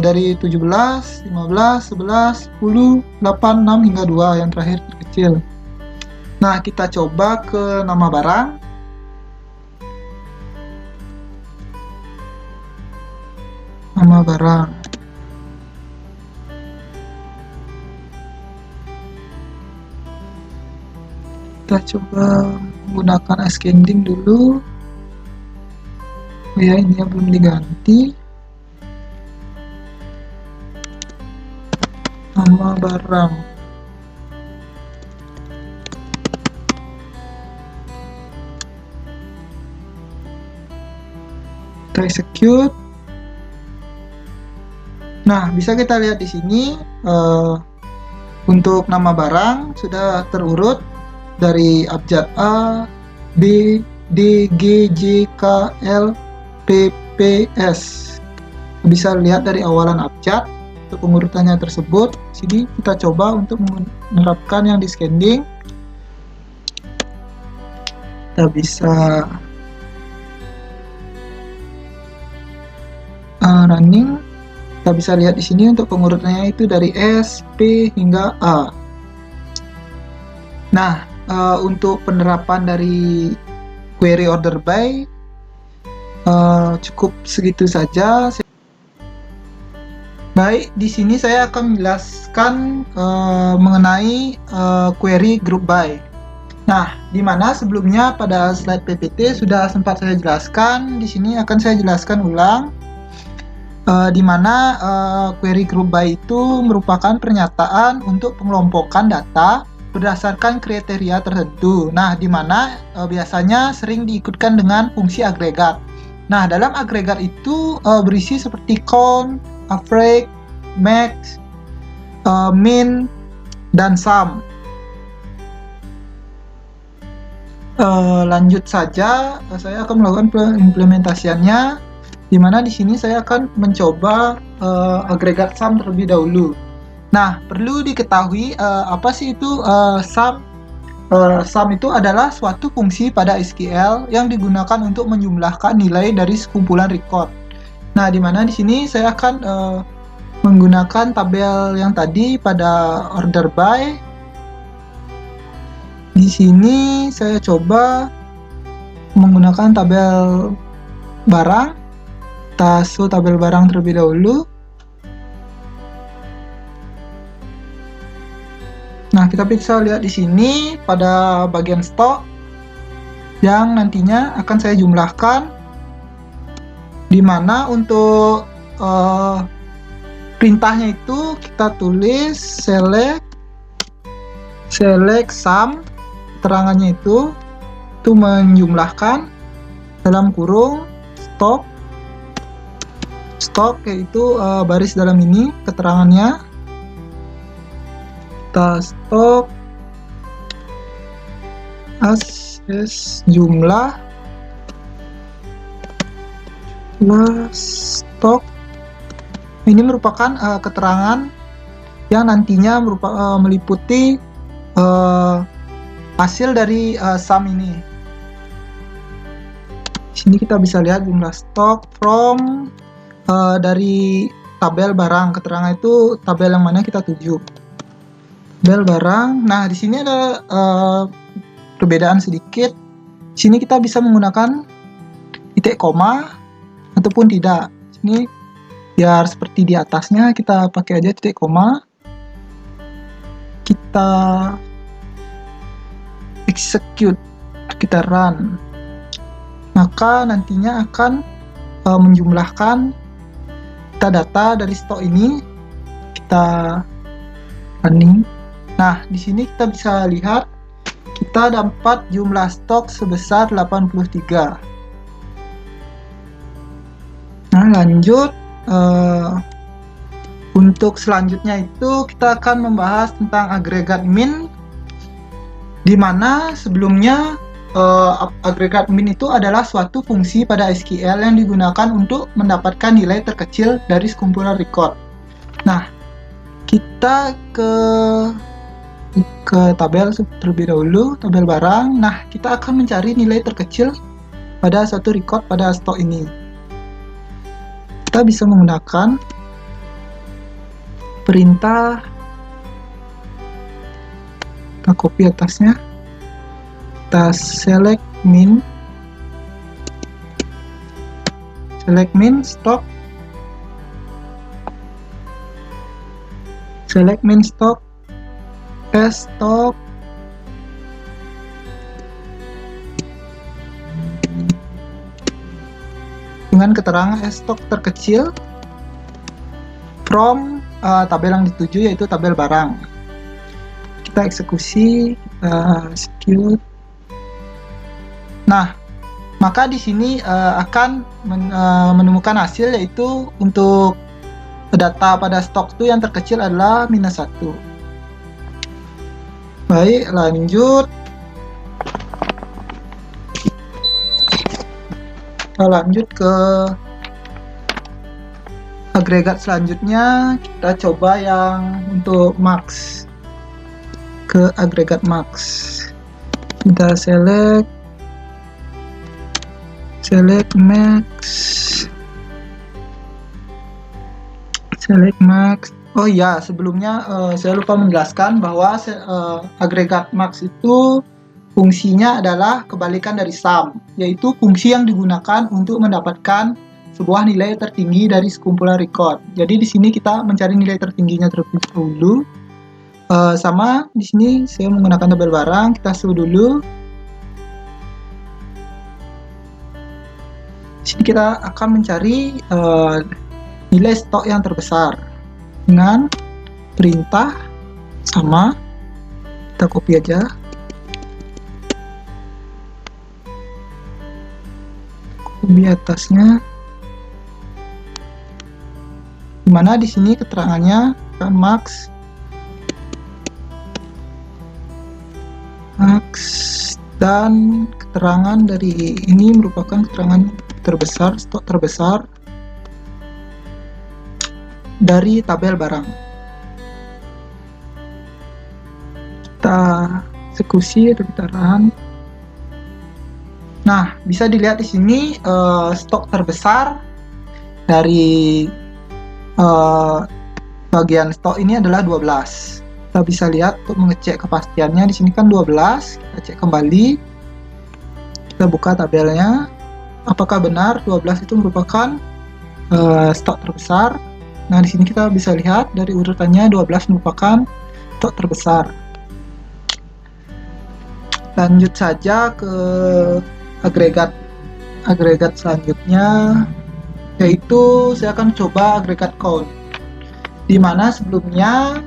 dari 17, 15, 11, 10, 8, 6 hingga 2 yang terakhir terkecil. Nah, kita coba ke nama barang. Nama barang. Kita coba menggunakan ascending dulu. Oh ya, ini ya belum diganti. Nama barang. Kita execute. Nah, bisa kita lihat di sini untuk nama barang sudah terurut dari abjad A, B, D, G, J, K, L, P, P, S. Bisa lihat dari awalan abjad untuk pengurutannya tersebut. Sini kita coba untuk menerapkan yang descending. Kita bisa running. Kita bisa lihat di sini untuk pengurutannya itu dari S, P hingga A. Nah, untuk penerapan dari query order by cukup segitu saja. Baik, di sini saya akan menjelaskan mengenai query group by. Nah, di mana sebelumnya pada slide PPT sudah sempat saya jelaskan, di sini akan saya jelaskan ulang. Di mana query group by itu merupakan pernyataan untuk pengelompokan data berdasarkan kriteria tertentu. Nah, di mana biasanya sering diikutkan dengan fungsi agregat. Nah, dalam agregat itu berisi seperti count, average, max, min, dan sum. Lanjut saja, saya akan melakukan pengimplementasiannya. Di mana di sini saya akan mencoba agregat sum terlebih dahulu. Nah, perlu diketahui apa sih itu sum? Sum itu adalah suatu fungsi pada SQL yang digunakan untuk menjumlahkan nilai dari sekumpulan record. Nah, di mana di sini saya akan menggunakan tabel yang tadi pada order by. Di sini saya coba menggunakan tabel barang. Kita show tabel barang terlebih dahulu. Nah, kita bisa lihat di sini pada bagian stok yang nantinya akan saya jumlahkan, di mana untuk perintahnya itu kita tulis select sum, keterangannya itu menjumlahkan dalam kurung stok yaitu baris dalam ini keterangannya. Kita stok as jumlah stok. Ini merupakan keterangan yang nantinya meliputi hasil dari sum ini. Di sini kita bisa lihat jumlah stok from dari tabel barang. Keterangan itu tabel yang mana kita tuju. Tabel barang. Nah, di sini ada perbedaan sedikit. Di sini kita bisa menggunakan titik koma ataupun tidak. Ini biar seperti di atasnya, kita pakai aja titik koma. Kita execute, kita run. Maka nantinya akan menjumlahkan data dari stok ini. Kita running. Nah, di sini kita bisa lihat kita dapat jumlah stok sebesar 83. Nah, lanjut. Untuk selanjutnya itu kita akan membahas tentang agregat min, di mana sebelumnya agregat min itu adalah suatu fungsi pada SQL yang digunakan untuk mendapatkan nilai terkecil dari sekumpulan record. Nah, kita ke tabel terlebih dahulu, tabel barang. Nah, kita akan mencari nilai terkecil pada suatu record pada stok ini. Kita bisa menggunakan perintah, kita copy atasnya, kita select min stock, select min stock, stock dengan keterangan stok terkecil from tabel yang dituju, yaitu tabel barang. Kita eksekusi, kita execute. Nah, maka di sini akan menemukan hasil, yaitu untuk data pada stok itu yang terkecil adalah -1. Baik, lanjut. Kita lanjut ke agregat selanjutnya. Kita coba yang untuk max. Ke agregat max, kita select max. Oh ya, sebelumnya saya lupa menjelaskan bahwa agregat max itu fungsinya adalah kebalikan dari sum, yaitu fungsi yang digunakan untuk mendapatkan sebuah nilai tertinggi dari sekumpulan record. Jadi di sini kita mencari nilai tertingginya terlebih dahulu. Sama di sini saya menggunakan tabel barang. Kita show dulu. Di sini kita akan mencari nilai stok yang terbesar dengan perintah sama. Kita copy aja. Copy atasnya. Dimana di sini keterangannya kan max dan keterangan dari ini merupakan keterangan terbesar, stok terbesar dari tabel barang. Kita eksekusi atau kita run. Nah, bisa dilihat di sini stok terbesar dari bagian stok ini adalah 12. Kita bisa lihat untuk mengecek kepastiannya. Di sini kan 12. Kita cek kembali. Kita buka tabelnya. Apakah benar 12 itu merupakan stok terbesar? Nah, di sini kita bisa lihat dari urutannya 12 merupakan stok terbesar. Lanjut saja ke agregat selanjutnya, yaitu saya akan coba agregat count, di mana sebelumnya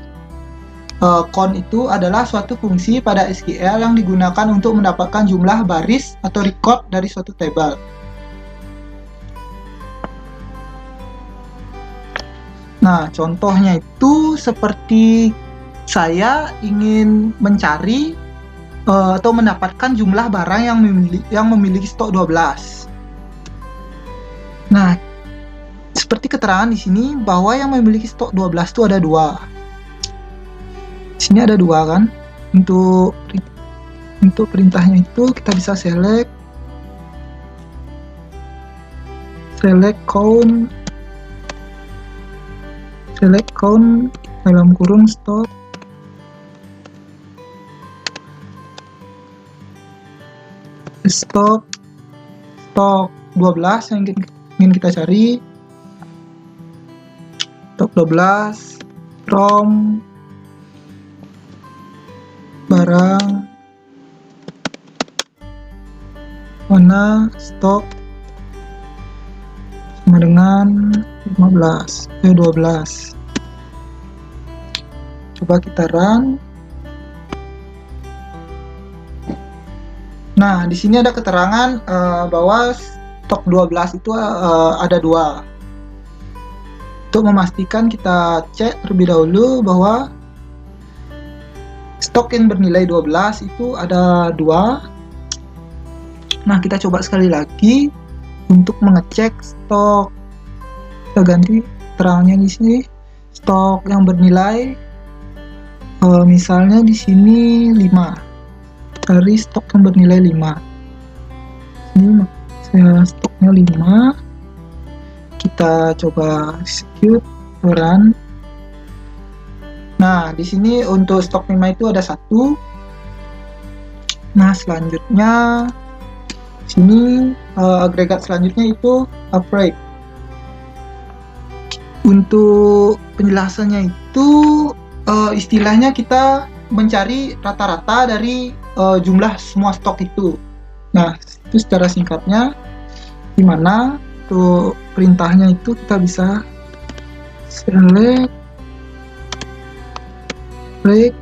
count itu adalah suatu fungsi pada SQL yang digunakan untuk mendapatkan jumlah baris atau record dari suatu table. Nah, contohnya itu seperti saya ingin mencari atau mendapatkan jumlah barang yang memiliki stok 12. Nah, seperti keterangan di sini bahwa yang memiliki stok 12 itu ada 2. Di sini ada 2 kan. Untuk perintahnya itu kita bisa select count dalam kurung stok stok 12 yang ingin kita cari. Stok 12 from barang mana stok sama dengan 12. Coba kita run. Nah, di sini ada keterangan bahwa stok 12 itu ada 2. Untuk memastikan, kita cek terlebih dahulu bahwa stok yang bernilai 12 itu ada 2. Nah, kita coba sekali lagi untuk mengecek stok. Kita ganti keterangannya di sini. Stok yang bernilai misalnya di sini 5. Cari stok yang bernilai 5. Ini stoknya 5. Kita coba execute, run. Nah, di sini untuk stok 5 itu ada 1. Nah, selanjutnya sini agregat selanjutnya itu upgrade. Untuk penjelasannya itu istilahnya kita mencari rata-rata dari jumlah semua stok itu. Nah, itu secara singkatnya, di mana untuk perintahnya itu kita bisa select break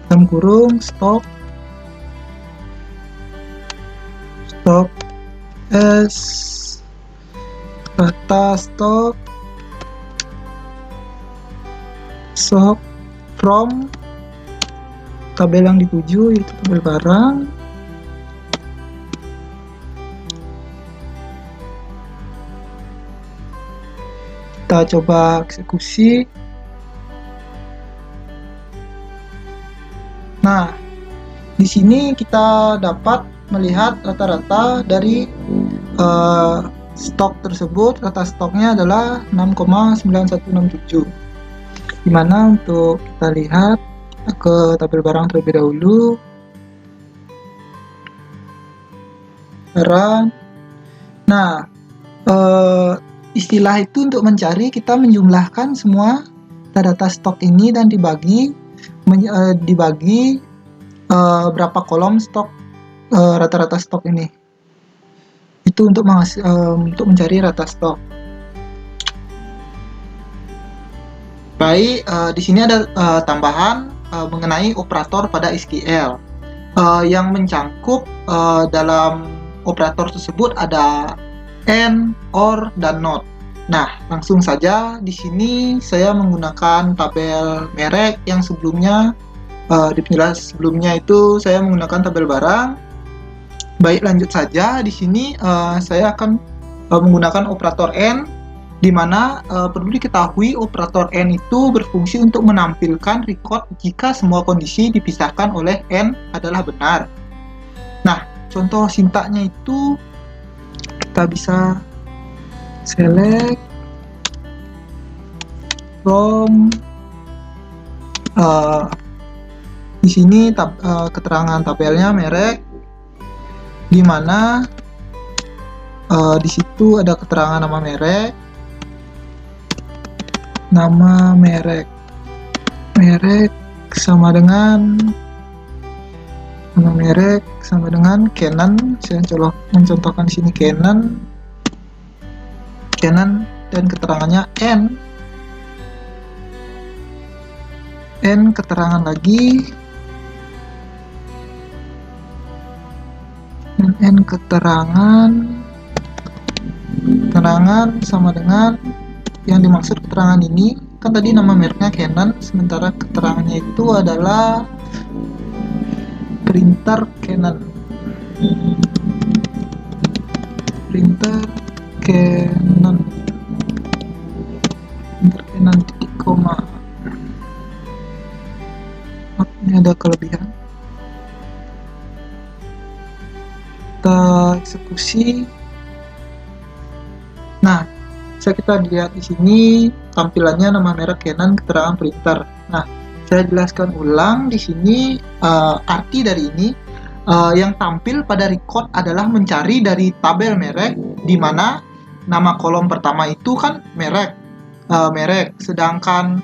dalam kurung stop as data stock from tabel yang dituju yaitu tabel barang. Kita coba eksekusi. Nah, di sini kita dapat melihat rata-rata dari stok tersebut. Rata stoknya adalah 6,9167. Dimana untuk kita lihat ke tabel barang terlebih dahulu. Nah, istilah itu untuk mencari, kita menjumlahkan semua data stok ini dan dibagi berapa kolom stok rata-rata stok ini. Itu untuk mencari rata stok. Baik, di sini ada tambahan mengenai operator pada SQL. Yang mencangkup dalam operator tersebut ada AND, OR, dan NOT. Nah, langsung saja di sini saya menggunakan tabel merek yang sebelumnya di penjelasan sebelumnya itu saya menggunakan tabel barang. Baik, lanjut saja. Di sini saya akan menggunakan operator AND, di mana perlu diketahui operator AND itu berfungsi untuk menampilkan record jika semua kondisi dipisahkan oleh AND adalah benar. Nah, contoh sintaknya itu kita bisa select from di sini keterangan tabelnya merek, di mana di situ ada keterangan nama merek, sama dengan nama merek sama dengan Canon. Saya mencontohkan di sini Canon, dan keterangannya N keterangan lagi, dan N keterangan sama dengan yang dimaksud keterangan ini. Kan tadi nama mereknya Canon, sementara keterangannya itu adalah printer Canon titik koma. Ini ada kelebihan. Kita eksekusi. Nah, bisa kita lihat di sini tampilannya nama merek Canon, keterangan printer. Nah, saya jelaskan ulang di sini arti dari ini. Yang tampil pada record adalah mencari dari tabel merek, di mana nama kolom pertama itu kan merek, sedangkan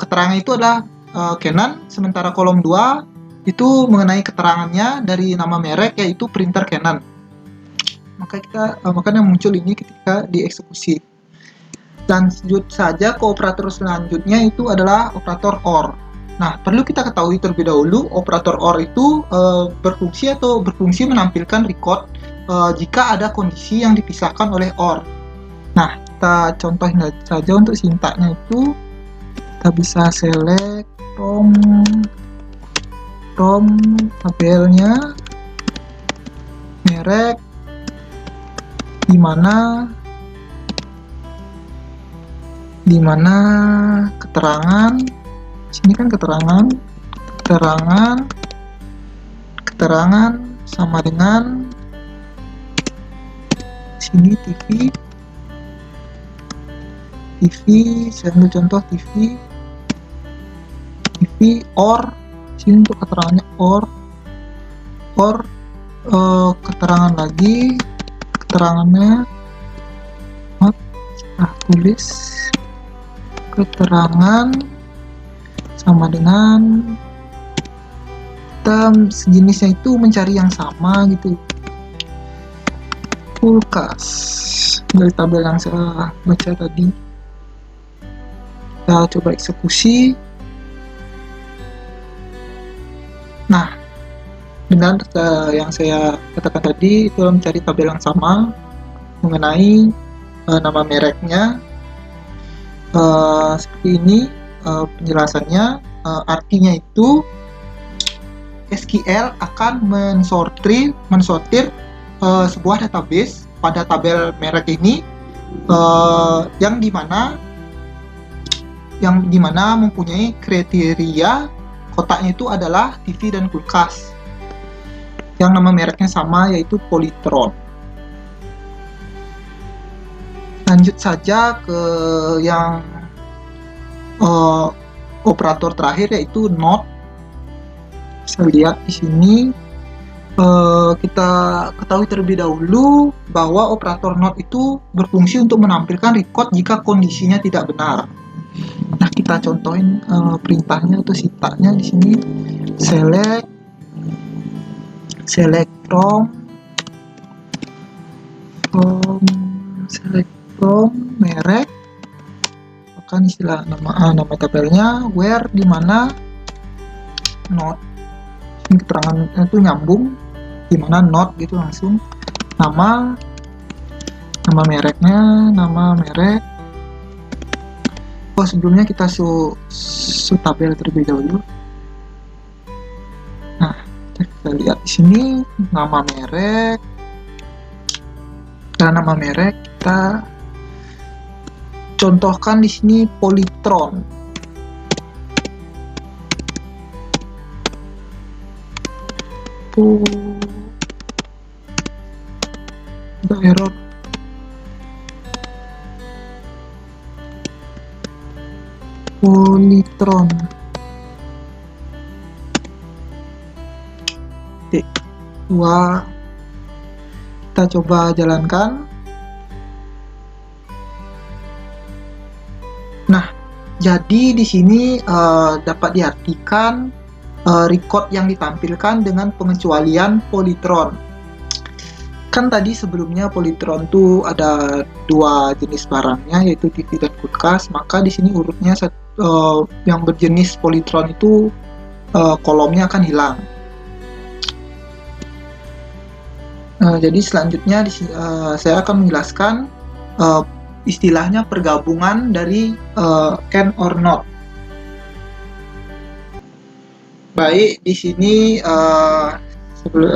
keterangan itu adalah Canon, sementara kolom 2 itu mengenai keterangannya dari nama merek yaitu printer Canon. Makanya muncul ini ketika dieksekusi. Lanjut saja ke operator selanjutnya, itu adalah operator OR. Nah, perlu kita ketahui terlebih dahulu, operator OR itu berfungsi menampilkan record jika ada kondisi yang dipisahkan oleh OR. Nah, kita contohin saja untuk sintaknya itu. Kita bisa select from tabelnya merek, di mana keterangan, sini kan keterangan sama dengan sini TV, saya ambil contoh TV OR, sini untuk keterangannya OR, keterangan lagi, keterangannya tulis keterangan sama dengan sejenisnya itu mencari yang sama gitu. kulkas. Dari tabel yang saya baca tadi, kita coba eksekusi. Nah, benar yang saya katakan tadi, itu mencari tabel yang sama mengenai nama mereknya. Seperti ini penjelasannya. Artinya itu SQL akan mensortir sebuah database pada tabel merek ini, yang dimana mempunyai kriteria kotaknya itu adalah TV dan kulkas yang nama mereknya sama, yaitu Polytron. Lanjut saja ke yang operator terakhir, yaitu NOT. Bisa lihat di sini, kita ketahui terlebih dahulu bahwa operator NOT itu berfungsi untuk menampilkan record jika kondisinya tidak benar. Nah, kita contohin perintahnya atau sintaknya di sini. Select from merek, akan istilah nama tabelnya where, di mana not. Ini keterangan itu nyambung, di mana not gitu langsung. Nama mereknya, nama merek. Sebelumnya kita tabel terlebih dahulu. Nah, kita lihat di sini nama merek. Dan nama merek kita contohkan di sini Polytron. Ada error. Polytron. Wah, kita coba jalankan. Nah, jadi di sini dapat diartikan record yang ditampilkan dengan pengecualian Polytron. Kan tadi sebelumnya Polytron tuh ada dua jenis barangnya, yaitu TV dan kulkas. Maka di sini urutnya yang berjenis Polytron itu kolomnya akan hilang. Jadi selanjutnya saya akan menjelaskan istilahnya pergabungan dari and or not. Baik, di sini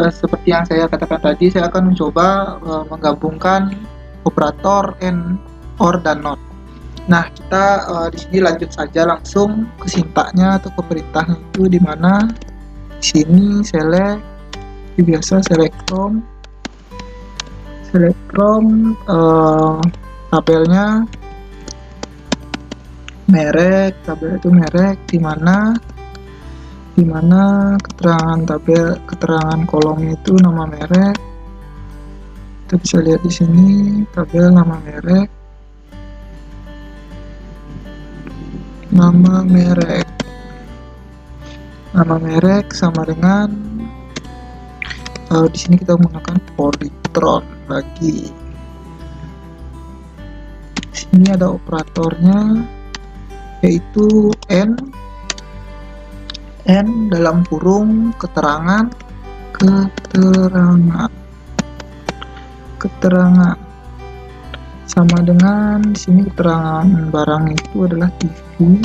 seperti yang saya katakan tadi, saya akan mencoba menggabungkan operator and, or, dan not. Nah, kita di sini lanjut saja langsung ke sintaknya atau ke perintahnya itu, di mana di sini biasa select from tabelnya merek, tabel itu merek, di mana keterangan kolomnya itu nama merek. Kita bisa lihat di sini tabel nama merek, nama merek sama dengan di sini kita menggunakan Polytron lagi. Di sini ada operatornya, yaitu n dalam kurung keterangan sama dengan di sini keterangan barang itu adalah TV.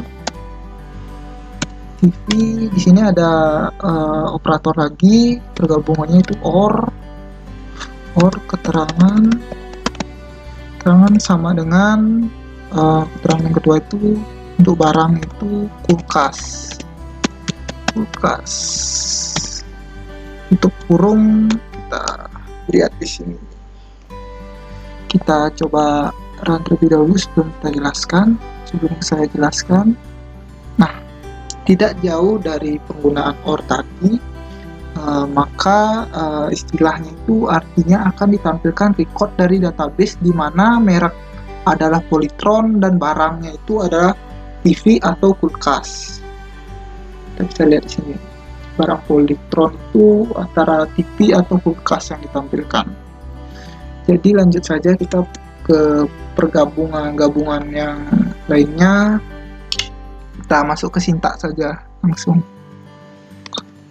Di sini ada operator lagi, pergabungannya itu or keterangan sama dengan keterangan yang kedua itu untuk barang itu kulkas. Untuk kurung kita lihat di sini. Kita coba run terlebih dahulu sebelum saya jelaskan. Nah, tidak jauh dari penggunaan or tadi, maka istilahnya itu artinya akan ditampilkan record dari database di mana merek adalah Polytron dan barangnya itu adalah TV atau kulkas. Kita bisa lihat di sini, barang Polytron itu antara TV atau kulkas yang ditampilkan. Jadi lanjut saja kita ke gabungan yang lainnya. Kita masuk ke sintak saja langsung.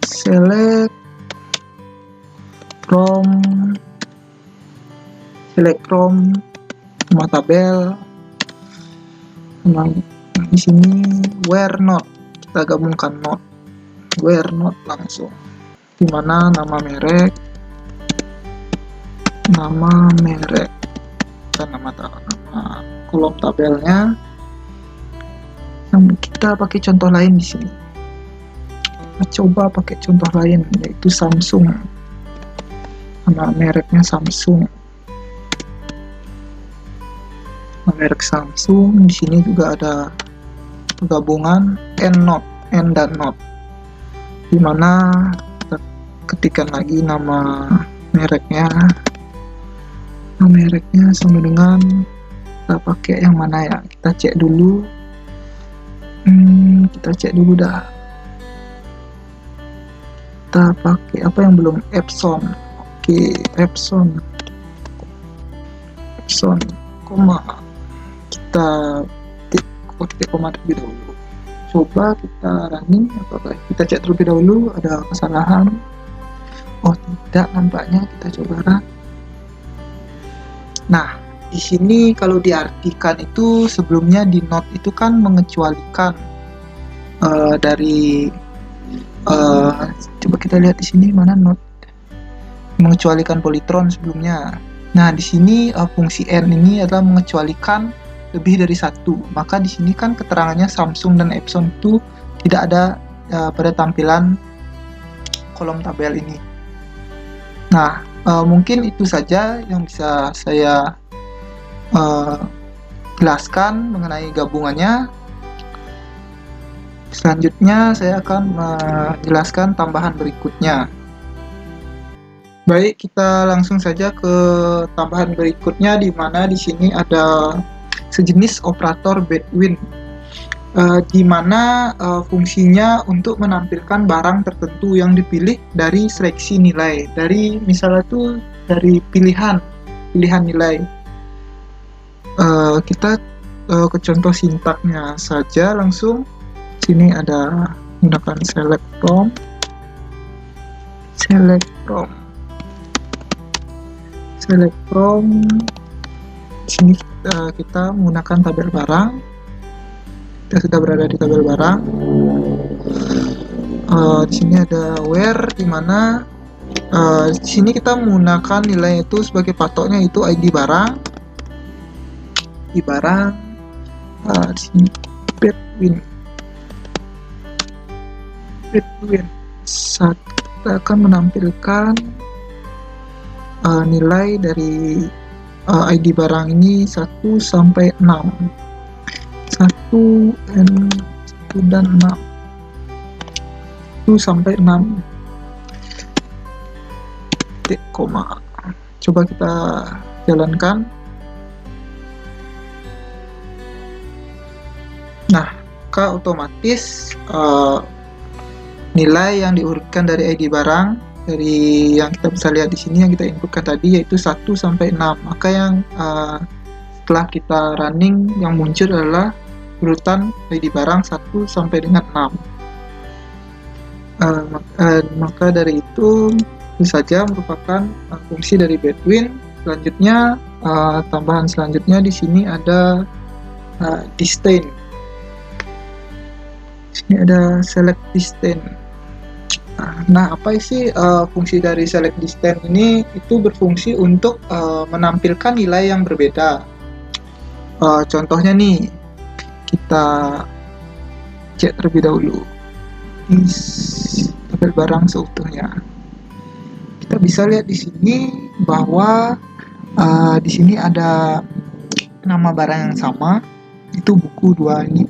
Select from nama tabel. Nah, di sini where not, kita gabungkan not, where not langsung. Dimana nama merek dan nama kolom tabelnya. Kita pakai contoh lain di sini. Kita coba pakai contoh lain, yaitu Samsung. Nama mereknya Samsung. Nama merek Samsung. Di sini juga ada gabungan N dan not. Dimana kita ketikkan lagi nama mereknya sama dengan, kita pakai yang mana ya, kita cek dulu. Dah. Kita pakai apa yang belum, Epson. Oke, Epson, koma. Kita titik koma terlebih dahulu. Coba kita running, apakah kita cek terlebih dahulu ada kesalahan. Oh tidak, nampaknya. Kita coba run. Nah, di sini kalau diartikan itu sebelumnya di not itu kan mengecualikan dari coba kita lihat di sini mana not, mengecualikan polytron sebelumnya. Nah, di sini fungsi n ini adalah mengecualikan lebih dari satu. Maka di sini kan keterangannya Samsung dan Epson itu tidak ada pada tampilan kolom tabel ini. Nah, mungkin itu saja yang bisa saya jelaskan mengenai gabungannya. Selanjutnya saya akan menjelaskan tambahan berikutnya. Baik, kita langsung saja ke tambahan berikutnya, di mana di sini ada sejenis operator Bedouin, di mana fungsinya untuk menampilkan barang tertentu yang dipilih dari seleksi nilai, dari misalnya tuh dari pilihan nilai. Kita ke contoh sintaknya saja langsung. Sini ada menggunakan select from. Sini kita menggunakan tabel barang. Kita sudah berada di tabel barang. Di sini ada where, di mana di sini kita menggunakan nilai itu sebagai patoknya, itu ID barang. Di sini Bedouin. Saat kita akan menampilkan nilai dari ID barang ini 1 sampai 6. 1 dan 6. 1 sampai 6. Titik koma. Coba kita jalankan. Nah, maka otomatis nilai yang diurutkan dari ID barang, dari yang kita bisa lihat di sini yang kita inputkan tadi, yaitu 1 sampai 6. Maka yang setelah kita running yang muncul adalah urutan ID barang 1 sampai dengan 6. Maka dari itu saja merupakan fungsi dari Bedouin. Selanjutnya, tambahan selanjutnya di sini ada distain. Ini ada select distain. Nah, apa sih fungsi dari select distain ini? Itu berfungsi untuk menampilkan nilai yang berbeda. Contohnya nih, kita cek terlebih dahulu tabel barang seutuhnya. Kita bisa lihat di sini bahwa di sini ada nama barang yang sama, itu buku 2 ini.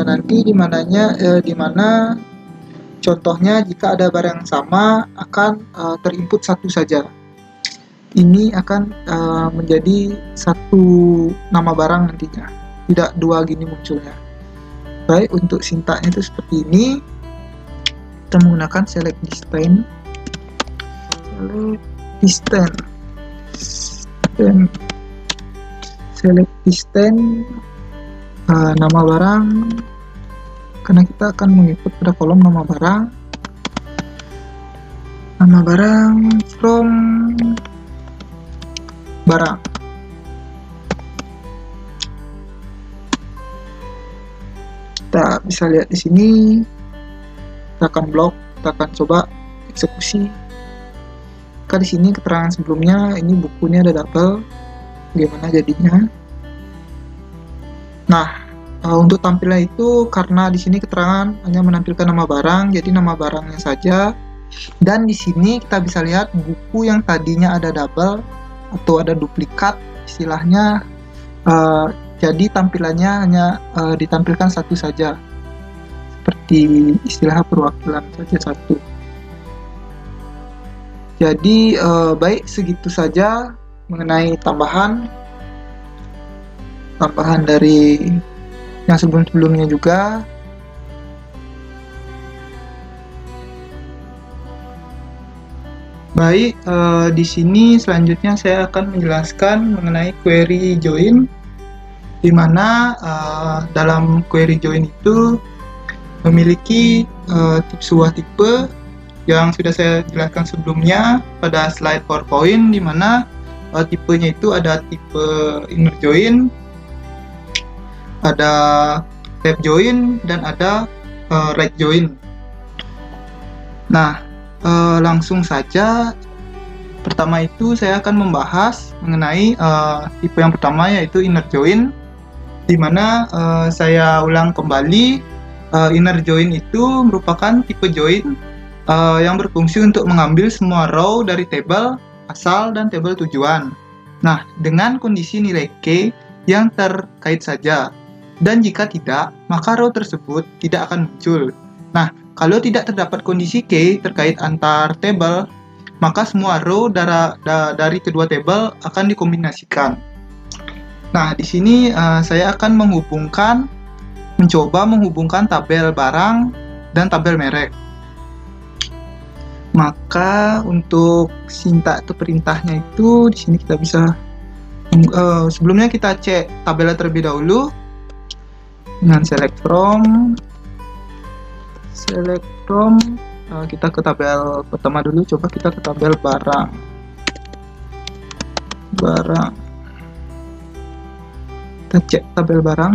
Nanti di mana contohnya jika ada barang yang sama akan terinput 1 saja. Ini akan menjadi 1 nama barang nantinya, tidak 2 gini munculnya. Baik, untuk sintaknya itu seperti ini. Kita menggunakan select distain. dan select distance, nama barang, karena kita akan mengikut pada kolom nama barang from barang. Kita bisa lihat di sini, kita akan blok, kita akan coba eksekusi. Maka di sini keterangan sebelumnya, ini bukunya ada double, bagaimana jadinya. Nah, untuk tampilan itu karena di sini keterangan hanya menampilkan nama barang, jadi nama barangnya saja. Dan di sini kita bisa lihat buku yang tadinya ada double atau ada duplikat, istilahnya. Jadi tampilannya hanya ditampilkan satu saja, seperti istilah perwakilan saja satu. Jadi baik, segitu saja mengenai tambahan dari yang sebelum-sebelumnya juga. Baik, di sini selanjutnya saya akan menjelaskan mengenai query join, di mana dalam query join itu memiliki sebuah tipe yang sudah saya jelaskan sebelumnya pada slide PowerPoint, di mana tipenya itu ada tipe inner join, ada left join, dan ada right join. Nah, langsung saja, pertama itu saya akan membahas mengenai tipe yang pertama, yaitu inner join, di mana saya ulang kembali, inner join itu merupakan tipe join yang berfungsi untuk mengambil semua row dari tabel asal dan tabel tujuan. Nah, dengan kondisi nilai K yang terkait saja, dan jika tidak, maka row tersebut tidak akan muncul. Nah, kalau tidak terdapat kondisi K terkait antar tabel, maka semua row dari kedua tabel akan dikombinasikan. Nah, di sini saya akan mencoba menghubungkan tabel barang dan tabel merek. Maka untuk sintak atau perintahnya itu di sini kita bisa sebelumnya kita cek tabelnya terlebih dahulu dengan select from. Kita ke tabel pertama dulu, coba kita ke tabel barang. Kita cek tabel barang.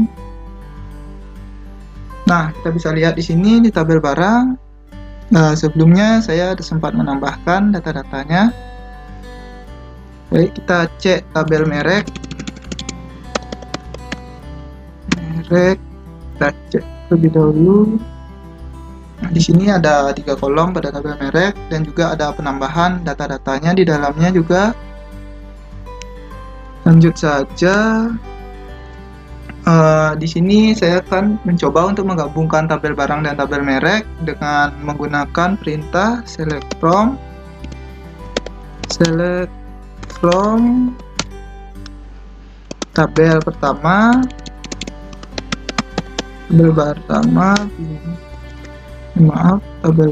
Nah, kita bisa lihat di sini di tabel barang. Sebelumnya saya sempat menambahkan data-datanya. Baik, kita cek tabel merek. Kita cek terlebih dahulu. Nah, di sini ada 3 kolom pada tabel merek, dan juga ada penambahan data-datanya di dalamnya juga. Lanjut saja. Di sini saya akan mencoba untuk menggabungkan tabel barang dan tabel merek dengan menggunakan perintah select from tabel pertama, tabel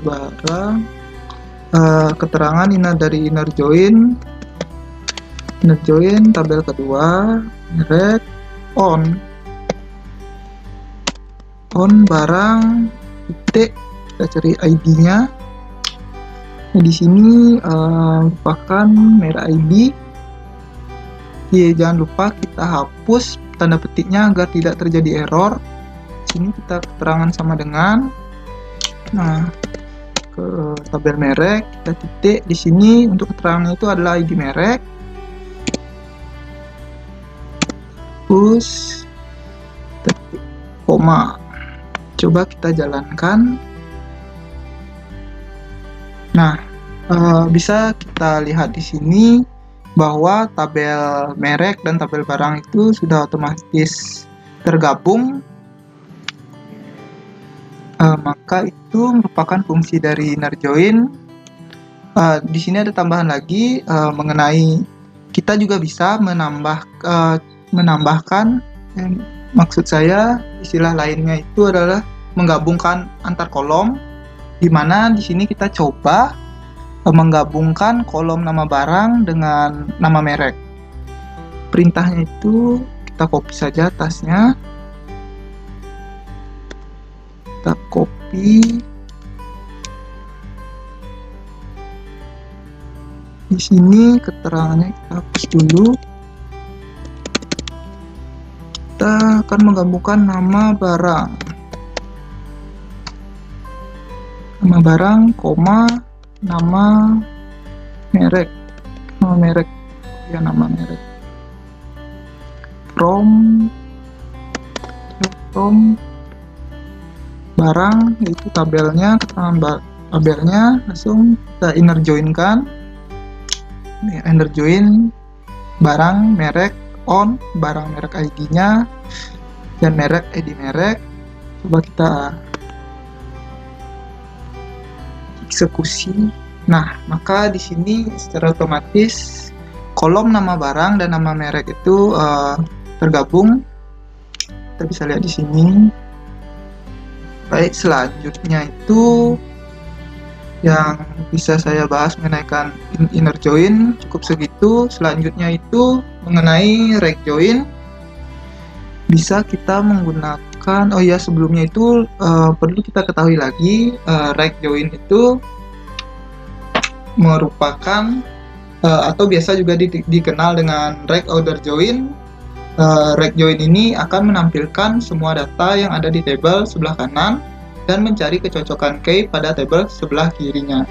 barang, keterangan dari inner join, tabel kedua, merek, on barang, titik, kita cari ID-nya. Nah, di sini merupakan merek ID. Jangan lupa kita hapus tanda petiknya agar tidak terjadi error. Di sini kita keterangan sama dengan. Nah, ke tabel merek kita titik. Di sini untuk keterangannya itu adalah ID merek. Hapus, titik, koma. Coba kita jalankan. Nah, bisa kita lihat di sini bahwa tabel merek dan tabel barang itu sudah otomatis tergabung. Maka itu merupakan fungsi dari inner join. Di sini ada tambahan lagi mengenai kita juga bisa menambahkan. Maksud saya, istilah lainnya itu adalah menggabungkan antar kolom, di mana di sini kita coba menggabungkan kolom nama barang dengan nama merek. perintahnya itu kita copy saja atasnya, kita copy di sini, keterangannya kita hapus dulu. Kita akan menggabungkan nama barang, koma, nama merek, ya nama merek, from barang, yaitu tabelnya, keterangan tabelnya, langsung kita inner join-kan, inner join barang merek on, barang merek ID-nya, dan merek ID merek. Coba kita eksekusi. Nah, maka di sini secara otomatis kolom nama barang dan nama merek itu tergabung. Kita bisa lihat di sini. Baik, selanjutnya itu yang bisa saya bahas mengenai inner join cukup segitu. Selanjutnya itu mengenai rect join, bisa kita menggunakan, oh ya sebelumnya itu perlu kita ketahui lagi, rect join itu merupakan atau biasa juga dikenal dengan rect order join. Rect join ini akan menampilkan semua data yang ada di tabel sebelah kanan dan mencari kecocokan key pada tabel sebelah kirinya.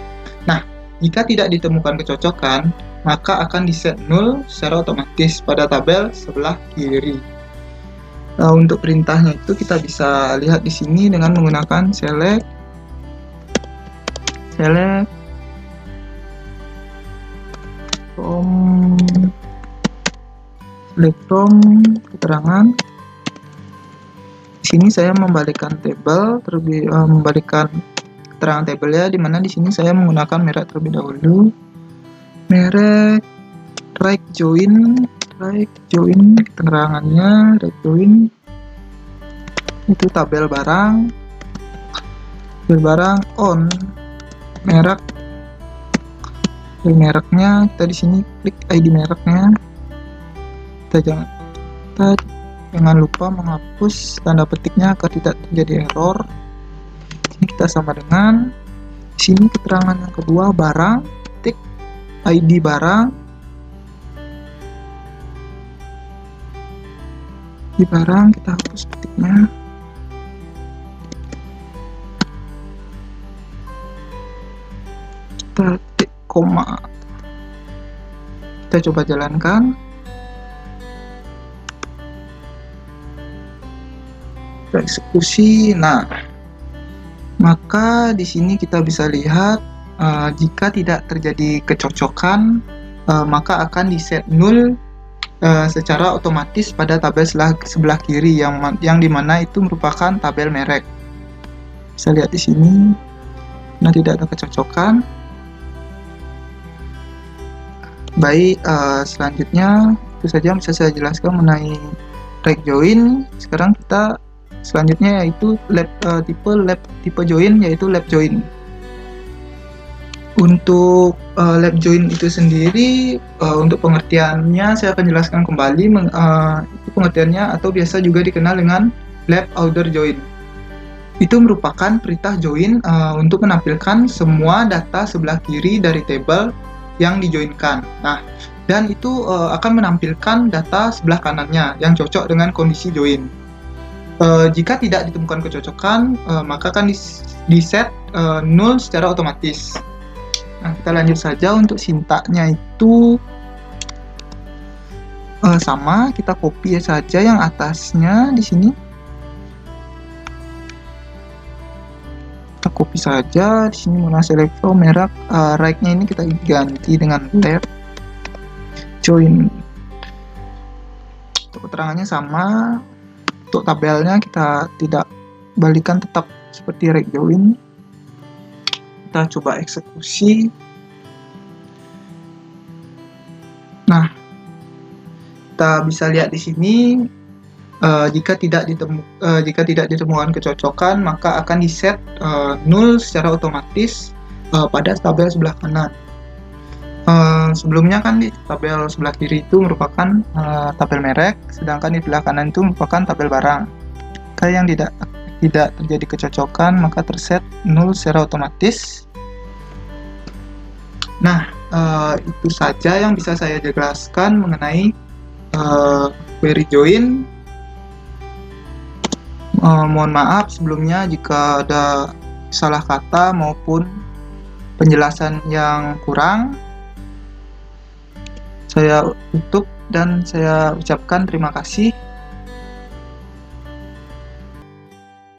Nah, jika tidak ditemukan kecocokan, maka akan diset null secara otomatis pada tabel sebelah kiri. Untuk perintahnya itu kita bisa lihat di sini dengan menggunakan select from keterangan. Di sini saya membalikkan tabel membalikkan keterangan tabelnya, di mana di sini saya menggunakan merek terlebih dahulu. Merek rect join keterangannya, rect join itu tabel barang on mereknya, kita di sini klik ID mereknya. Kita jangan lupa menghapus tanda petiknya agar tidak terjadi error. Ini kita sama dengan di sini keterangan yang kedua, barang, tik ID barang, di barang kita hapus petiknya. Kita tik koma, kita coba jalankan. Eksekusi. Nah, maka di sini kita bisa lihat jika tidak terjadi kecocokan, maka akan diset null secara otomatis pada tabel sebelah kiri yang dimana itu merupakan tabel merek. Bisa lihat di sini, nah tidak ada kecocokan. Baik, selanjutnya itu saja yang bisa saya jelaskan mengenai rect join. Sekarang kita selanjutnya yaitu tipe join, yaitu lab join. Untuk lab join itu sendiri, untuk pengertiannya saya akan jelaskan kembali. Itu pengertiannya atau biasa juga dikenal dengan lab order join. Itu merupakan perintah join untuk menampilkan semua data sebelah kiri dari tabel yang dijoinkan. Nah, dan itu akan menampilkan data sebelah kanannya yang cocok dengan kondisi join. Jika tidak ditemukan kecocokan, maka akan diset null secara otomatis. Nah, kita lanjut saja. Untuk sintaknya itu sama, kita copy saja yang atasnya di sini. Kita copy saja di sini, menggunakan select from merek, right-nya ini kita ganti dengan lab join. Untuk keterangannya sama. Untuk tabelnya kita tidak balikan, tetap seperti rect join. Kita coba eksekusi. Nah, kita bisa lihat di sini, jika tidak ditemukan kecocokan, maka akan diset null secara otomatis pada tabel sebelah kanan. Sebelumnya kan di tabel sebelah kiri itu merupakan tabel merek, sedangkan di sebelah kanan itu merupakan tabel barang. Jika yang tidak terjadi kecocokan, maka terset null secara otomatis. Nah, itu saja yang bisa saya jelaskan mengenai query join. Mohon maaf sebelumnya jika ada salah kata maupun penjelasan yang kurang. Saya tutup dan saya ucapkan terima kasih.